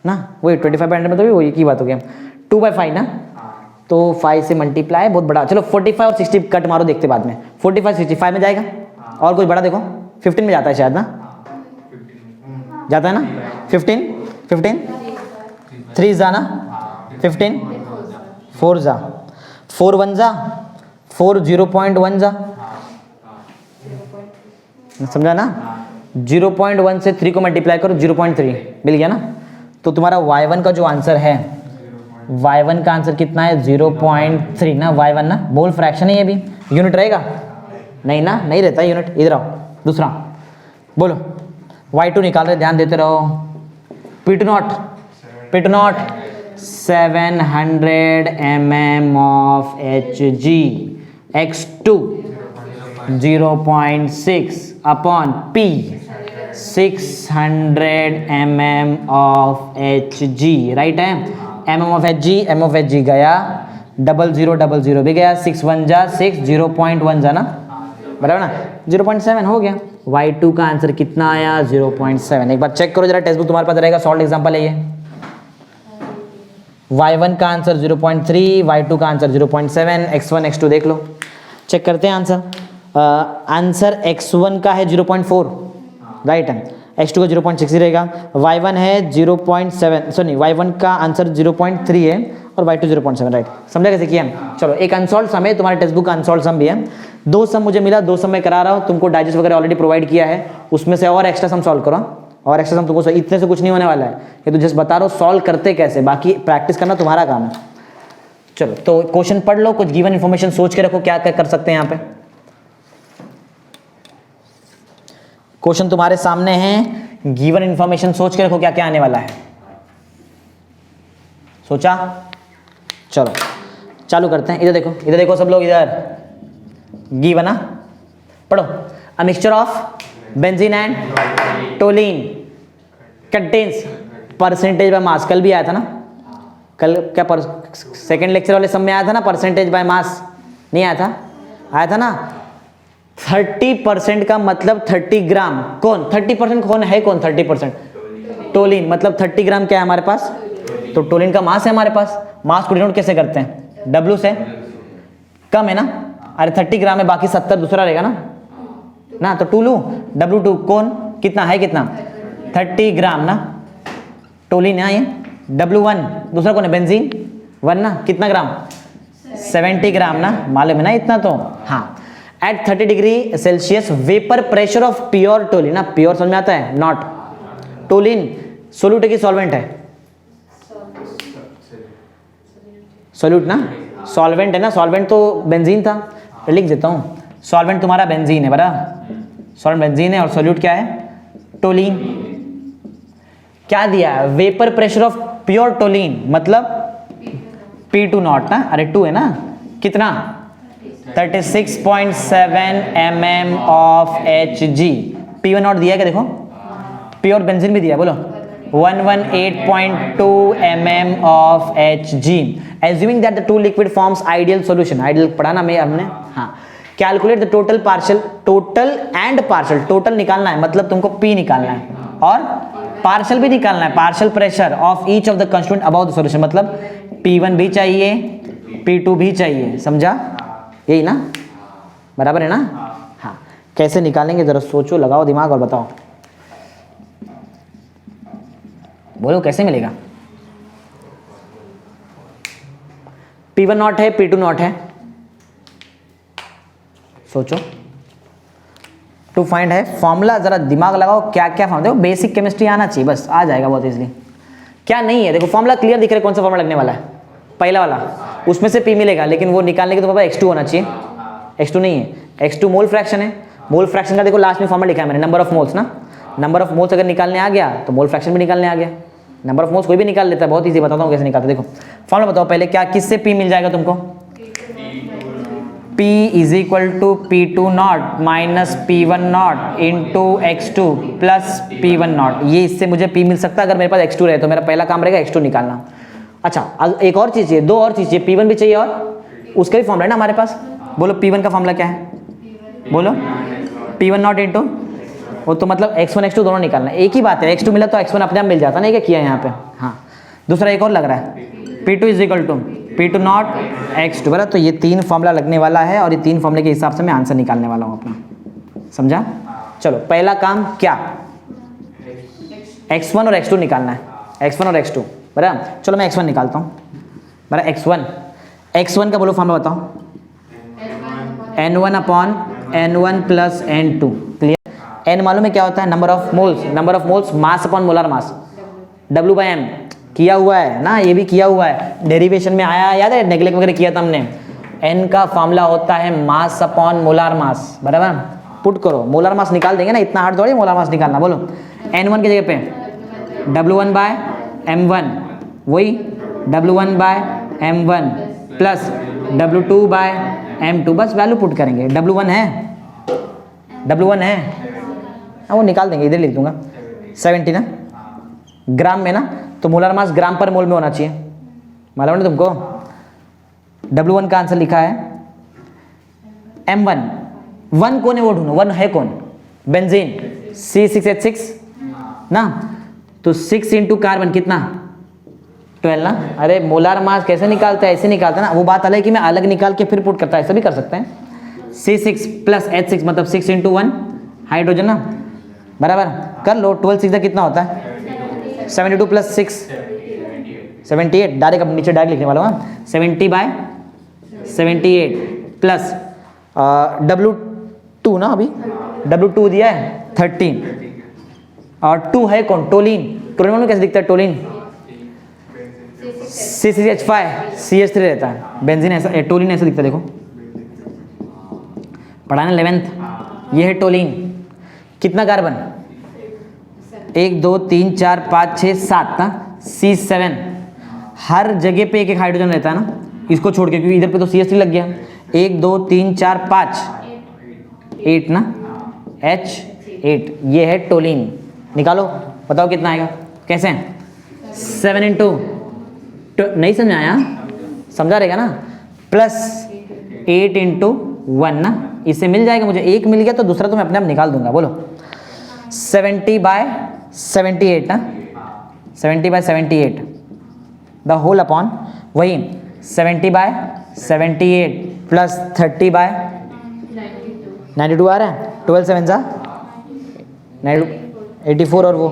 ना, वही 25/100 में तो भी वही की बात हो गया, 2/5 ना, तो 5 से मल्टीप्लाई बहुत बड़ा, चलो 45 और 60 कट मारो देखते बाद में, 45 65 में जाएगा, और कुछ बड़ा देखो 15 में जाता है शायद ना, जाता है ना 15 3 जा ना 15 4 जा 4 1 जा 4 0.1 जा, समझा ना, 0.1 से 3 को मल्टीप्लाई करो 0.3 मिल गया ना, तो तुम्हारा y1 का जो आंसर है, y1 का आंसर कितना है 0.3 ना, y1 ना, बोल फ्रैक्शन है ये भी, यूनिट रहेगा नहीं ना, नहीं रहता यूनिट, इधर आओ दूसरा बोलो, y2 निकाल रहे, ध्यान देते रहो, P2 700 mm of Hg, x2 0.6 upon p 600 mm of Hg, right है, mm of Hg गया, 0000 भी गया, 6 1 जा 6 0.1 जा ना, बराबर ना, 0.7 हो गया, y2 का आंसर कितना आया 0.7, एक बार चेक करो जरा, टेक्स्ट बुक तुम्हारे पास रहेगा, सॉल्व एग्जांपल है ये, y1 का आंसर 0.3, y2 का आंसर 0.7, x1 x2 देख लो, चेक करते हैं आंसर, आंसर x1 का है 0.4 राइट है, x2 का 0.6 ही रहेगा, y1 है 0.7 सॉरी y1 का आंसर 0.3 है और y2 0.7 राइट, समझा कैसे किया, चलो एक अनसॉल्व सम है, तुम्हारे टेक्स्ट बुक का अनसॉल्व सम भी है, 2 सम मुझे मिला, 2 सम मैं करा रहा हूँ, तुमको डाइजेस्ट वगैरह ऑलरेडी प्रोवाइड किया है, उसमें से और एक्स्ट्रा सम सॉल्व करो, और एक्स्ट्रा सम तुमको इतने से कुछ नहीं होने वाला है, ये तो जस्ट बता रहा हूँ सॉल्व करते कैसे, बाकी प्रैक्टिस करना तुम्हारा काम है। चलो तो क्वेश्चन पढ़ लो, कुछ गिवन इन्फॉर्मेशन सोच के रखो क्या क्या कर सकते हैं यहाँ पे, क्वेश्चन तुम्हारे सामने है, गिवन इन्फॉर्मेशन सोच के रखो क्या क्या आने वाला है, सोचा, चलो चालू करते हैं, इधर देखो सब लोग, इधर गिवन ना पढ़ो, a mixture of benzene and toluene contains percentage by mass, कल भी आया था ना, कल क्या सेकंड लेक्चर वाले सब में आया था ना, परसेंटेज बाय मास नहीं आया था ना, 30% का मतलब 30 ग्राम, कौन 30% कौन है, कौन 30%, टोलिन, मतलब 30 ग्राम क्या है हमारे पास, तो टोलिन का मास है हमारे पास, मास को डिनोट कैसे करते हैं, W से, कम है ना, अरे 30 ग्राम है, बाकी 70 दूसरा रहेगा ना, तो 2 लूँ, W2 कौन कितना है, कितना 30 ग्राम ना, टोलिन है ये, W1 दूसरा कौन है, बेंजीन 1 ना, कितना ग्राम 70 ग्राम ना, मालूम है ना इतना तो, हाँ, at 30 degree Celsius vapour pressure of pure toluene ना, प्योर समझ में आता है, नॉट टोलिन सोल्यूट है कि सॉल्वेंट है, सोल्यूट ना, सॉल्वेंट है ना, सॉल्वेंट तो बेंजीन था, लिख देता हूँ, सॉल्वेंट तुम्हारा बेंजीन है, बराबर, सॉल्वेंट बेंजीन है और सोल्यूट क्या है, टोलिन, क्या दिया है, vapour pressure of pure toluene मतलब P2 नॉट ना, अरे 2 है ना, कितना 36.7 mm of Hg, P1 not दिया क्या, देखो प्योर बेंजीन भी दिया, बोलो 118.2 mm of Hg, assuming that the two liquid forms ideal solution, ideal पढ़ा ना मैं हमने, हाँ, calculate the total partial, total and partial, total निकालना है मतलब तुमको P निकालना है और पार्शियल भी निकालना है, partial pressure of each of the constituent about the solution, मतलब P1 भी चाहिए P2 भी चाहिए, समझा, यही ना, बराबर है ना, हाँ, कैसे निकालेंगे जरा सोचो, लगाओ दिमाग और बताओ, बोलो कैसे मिलेगा, P1 नॉट है, P2 नॉट है, सोचो। टू फाइंड है फॉर्मूला, जरा दिमाग लगाओ क्या क्या फॉर्मूला, देखो बेसिक केमिस्ट्री आना चाहिए, बस आ जाएगा बहुत इजीली। क्या नहीं है, देखो फॉर्मूला क्लियर दिख रहा है, कौन सा फॉर्मूला लगने वाला है, पहला वाला, उसमें से P मिलेगा, लेकिन वो निकालने के तो पापा X2 होना चाहिए, X2 नहीं है, X2 मोल फ्रैक्शन है, मोल फ्रैक्शन का देखो लास्ट में फॉर्मूला लिखा है मैंने, नंबर ऑफ मोल्स ना, नंबर ऑफ मोल्स अगर निकालने आ गया तो मोल फ्रैक्शन भी निकालने आ गया, नंबर ऑफ मोल्स कोई भी निकाल लेता है, बहुत ईजी, बताता हूँ कैसे निकालते। देखो फॉर्मूला बताओ पहले, क्या किससे P मिल जाएगा तुमको, P is equal to P2 not minus P1 not into X2 plus P1 not, ये इससे मुझे P मिल सकता है अगर मेरे पास X2 रहे, तो मेरा पहला काम रहेगा X2 निकालना। अच्छा एक और चीज़ चाहिए, दो और चीज़ चाहिए, P1 भी चाहिए और उसका भी फॉर्मूला है ना हमारे पास, बोलो P1 का फॉर्मूला क्या है, बोलो P1 नॉट इंटू, वो तो मतलब X1 X2 दोनों निकालना, एक ही बात है, X2 मिला तो X1 अपने आप मिल जाता ना, क्या किया यहाँ पे। हाँ दूसरा एक और लग रहा है, P2 is equal to P2 not X2, बराबर, तो ये तीन फॉर्मूला लगने वाला है और ये तीन फॉर्मूले के हिसाब से मैं आंसर निकालने वाला हूँ अपना, समझा। चलो पहला काम क्या, X1 और X2 निकालना है, X1 और X2, बराबर। चलो मैं X1 निकालता हूँ, बराबर। X1 का बोलो फॉर्मूला बताओ, N1 upon N1 plus N2, clear. N मालूम है क्या होता है, number of moles, mass upon molar mass, W/M किया हुआ है ना, ये भी किया हुआ है, डेरिवेशन में आया, याद है नेगलेक्ट वगैरह किया था हमने। N का फॉर्मूला होता है मास अपॉन मोलर मास, बराबर। पुट करो, मोलर मास निकाल देंगे ना, इतना हार्ड थोड़ी मोलर मास निकालना, बोलो N1 की जगह पे W1/M1, वही W1/M1 प्लस W2/M2, बस वैल्यू पुट करेंगे, W1 है, हाँ वो निकाल देंगे, इधर लिख दूंगा 70 ना, ग्राम में ना, तो मोलर मास ग्राम पर मोल में होना चाहिए, मालूम है तुमको। W1 का आंसर लिखा है M1, 1 कौन है वो ढूंढो, 1 है कौन, बेंजीन C6H6 ना, तो 6 इंटू कार्बन कितना 12 ना। अरे मोलर मास कैसे निकालते हैं, ऐसे निकालते हैं ना, वो बात अलग है कि मैं अलग निकाल के फिर पुट करता है, ऐसा भी कर सकते हैं। C6 प्लस H6 मतलब 6 इंटू 1 हाइड्रोजन ना, बराबर, कर लो, 12 6 कितना होता है 72 प्लस 6 78, डायरेक्ट अब नीचे डायरेक्ट लिखने वाला हूँ, 70/78 प्लस W2 ना, अभी W2 दिया है 13, और 2 है कौन, टोलिन मालूम कैसे दिखता है, टोलिन C6H5 CH3 रहता है, बेंजीन ऐसा, टोलिन ऐसा दिखता है, देखो पढ़ा ना 11th, ये है टोलिन, कितना कार्बन 1 2 3 4 5 6 7 ना, C7, हर जगह पे एक एक हाइड्रोजन रहता है ना, इसको छोड़ के, क्योंकि इधर पे तो CH3 लग गया, 1 2 3 4 5 8 ना, H8, ये है टोलिन, निकालो बताओ कितना आएगा, कैसे 7 इंटू, नहीं समझ आया, समझा रहेगा ना, प्लस 8 इंटू 1 ना, इससे मिल जाएगा मुझे, एक मिल गया तो दूसरा तो मैं अपने आप निकाल दूंगा, बोलो 70/78 ना, 70/78 द होल अपॉन, वही 70/78 प्लस 30/92 आ रहा है, 12 7 जा 84 और वो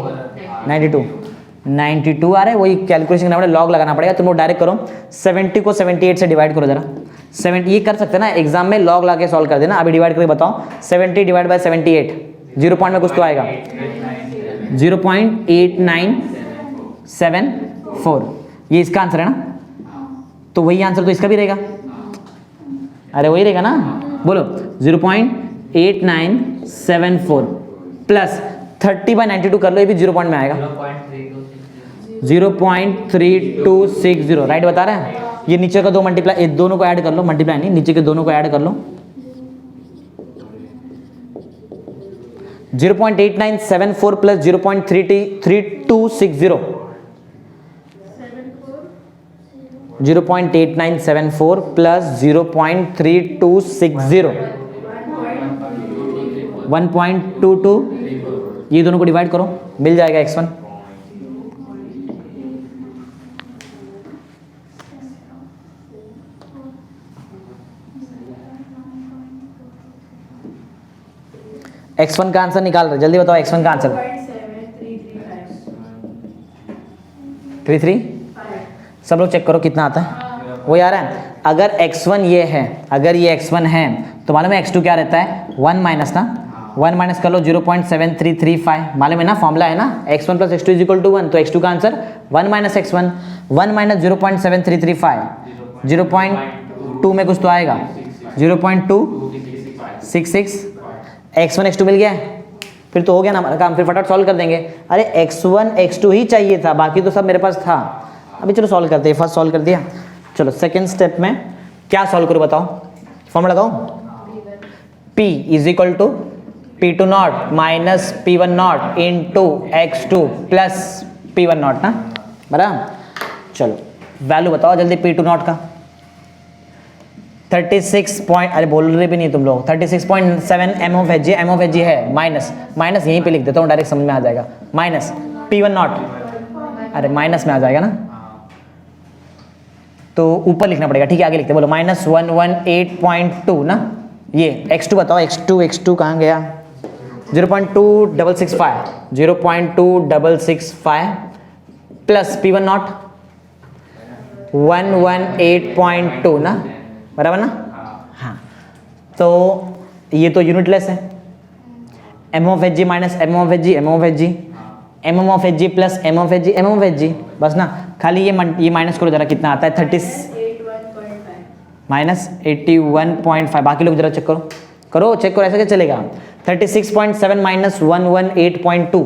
92 आ रहा है, वही कैलकुलेशन करना पड़ेगा, लॉग लगाना पड़ेगा, तुम लोग डायरेक्ट करो, 70 को 78 से डिवाइड करो जरा, 70 ये कर सकते हैं ना एग्जाम में, लॉग लगा के सॉल्व कर देना, अभी डिवाइड करके बताओ, 70 डिवाइड बाय 78, 0 पॉइंट में कुछ तो आएगा, 0.8974, ये इसका आंसर है ना, तो वही आंसर तो इसका भी रहेगा, अरे वही रहेगा ना, बोलो 0.8974 प्लस 30/92 कर लो, ये भी 0 पॉइंट में आएगा, 0.3260, राइट बता रहे हैं। ये नीचे का दो मल्टीप्लाई, दोनों को ऐड कर लो, मल्टीप्लाई नहीं, नीचे के दोनों को ऐड कर लो, 0.8974 प्लस 0.3260, 0.8974 प्लस 0.3260, 1.22, ये दोनों को डिवाइड करो, मिल जाएगा X1, X1 का आंसर निकाल रहे, जल्दी बताओ X1 का आंसर, 33, सब लोग चेक करो कितना आता है, वो आ रहा है अगर x1 ये है, अगर ये x1 है तो मालूम है x2 क्या रहता है 1 माइनस ना, 1 माइनस कर लो 0.7335, मालूम है ना, फॉर्मूला है ना x1 plus x2 is equal to 1, तो x2 का आंसर 1 माइनस x1, 1 माइनस 0.7335, 0.2 में कुछ तो आएगा 0.266, x1 x2 मिल गया, फिर तो हो गया ना हमारा काम, फिर फटाफट सॉल्व कर देंगे। अरे x1 x2 ही चाहिए था, बाकी तो सब मेरे पास था। अभी चलो सॉल्व करते हैं, फर्स्ट सॉल्व कर दिया, चलो सेकेंड स्टेप में क्या सॉल्व करूँ बताओ, फॉर्मूला लगाओ, P is equal to P2 not minus P1 not into x2 plus P1 not ना, बराबर। चलो वैल्यू बताओ जल्दी P2 नॉट का, 36 पॉइंट, अरे बोल रहे भी नहीं तुम लोग, 36.7 एम ऑफ एच जी है, माइनस माइनस यहीं पे लिख देता हूँ, डायरेक्ट समझ में आ जाएगा, माइनस P1 नॉट, अरे माइनस में आ जाएगा ना, तो ऊपर लिखना पड़ेगा, ठीक है आगे लिखते बोलो, माइनस 118.2 ना, ये x2 बताओ, x2 कहाँ गया, 0.2665, 0.2665 प्लस P1 नॉट 118.2 ना, बराबर ना, हाँ, तो ये तो यूनिटलेस है, M of H G minus M of H G, M of H G, M of H G plus M of H G, M of H G, बस ना, खाली ये माइनस करो जरा, कितना आता है 30 माइनस 81.5, बाकी लोग जरा चेक करो चेक करो, ऐसा क्या चलेगा, 36.7 माइनस 118.2,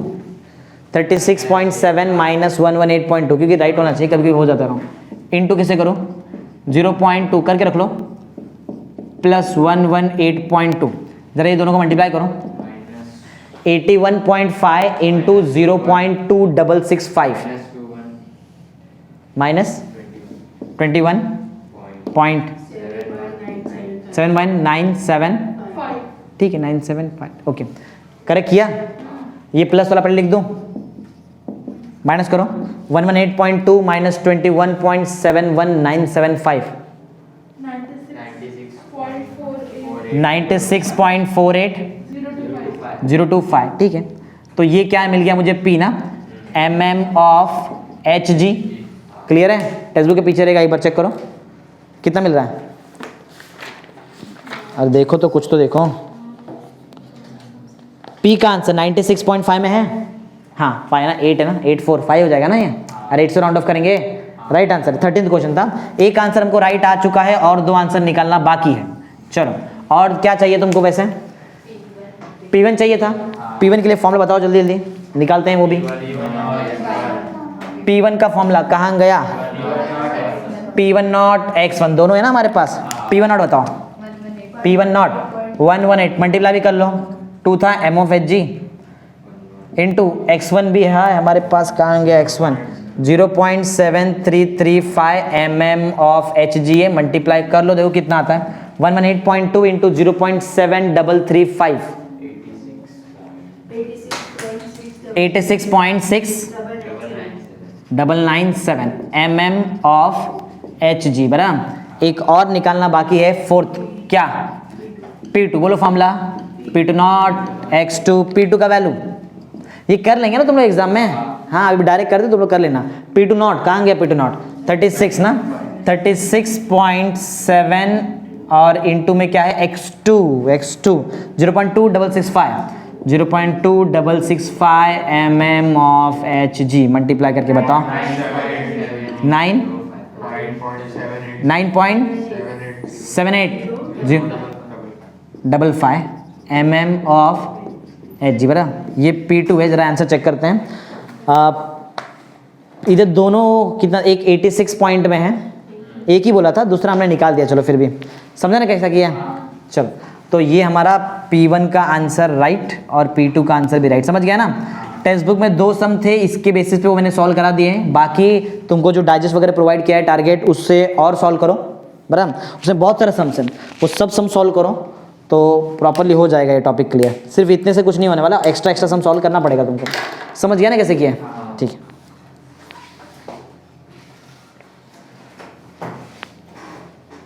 36.7 माइनस 118.2, क्योंकि राइट होना चाहिए, कभी हो जाता रहा हूँ, इंटू किसे करो 0.2 करके रख लो, प्लस 118.2, जरा ये दोनों को मल्टीप्लाई करो, 81.5 इंटू 0.2665 माइनस 21.797, ठीक है 975, ओके करेक्ट किया, ये प्लस वाला पहले लिख दो, माइनस करो 118.2 माइनस 21.71975, 96.48 ठीक है, तो ये क्या मिल गया मुझे P ना, mm ऑफ Hg, क्लियर है, टेक्स्ट बुक के पीछे रहेगा, एक बार चेक करो कितना मिल रहा है, अरे देखो तो कुछ तो देखो, P का आंसर 96.5 में है, हाँ 5 ना, 8 है ना, 845 हो जाएगा ना ये, अरे 8 से राउंड ऑफ करेंगे, राइट आंसर, 13th क्वेश्चन था, एक आंसर हमको राइट आ चुका है और 2 आंसर निकालना बाकी है। चलो और क्या चाहिए तुमको, वैसे P1 चाहिए था, P1 के लिए फॉर्मूला बताओ जल्दी जल्दी, निकालते हैं वो भी, P1 का फॉर्मूला कहाँ गया, P1 नॉट x1 दोनों है ना हमारे पास, P1 नॉट बताओ, P1 नॉट 118 मल्टीप्लाई भी कर लो, 2 था m of H ji into x1 भी है हमारे पास, कहाँ गया x1, 0.7335 mm ऑफ एच जी है, मल्टीप्लाई कर लो, देखो कितना आता है, 118.2 इंटू 0.7335, 86.6997 mm ऑफ एच जी, बराबर। एक और निकालना बाकी है, फोर्थ क्या, P2, बोलो formula, P2 not x2, P2 का वैल्यू ये कर लेंगे ना तुम लोग एग्जाम में, हाँ अभी डायरेक्ट कर दे तुम लोग कर लेना, P2 नॉट कहाँ गया, P2 नॉट 36 ना, 36.7 और इंटू में क्या है x2 0.2665 mm of H ji, multiply करके बताओ, 9.7855 mm ऑफ एच जी, बराबर, ये P2 है, जरा आंसर चेक करते हैं, इधर दोनों कितना, एक 86 पॉइंट में है, एक ही बोला था, दूसरा हमने निकाल दिया, चलो फिर भी समझा ना कैसा किया, चलो तो ये हमारा P1 का आंसर राइट और P2 का आंसर भी राइट, समझ गया ना। टेक्स्ट बुक में 2 सम थे, इसके बेसिस पे वो मैंने सॉल्व करा दिए हैं, बाकी तुमको जो डाइजेस्ट वगैरह प्रोवाइड किया है टारगेट, उससे और सॉल्व करो, बराबर, उसमें बहुत सारे सम्स हैं, वो सब सम सॉल्व करो तो प्रॉपरली हो जाएगा ये टॉपिक क्लियर, सिर्फ इतने से कुछ नहीं होने वाला, एक्स्ट्रा सम सॉल्व करना पड़ेगा तुमको, समझ गया ना कैसे किया, ठीक है।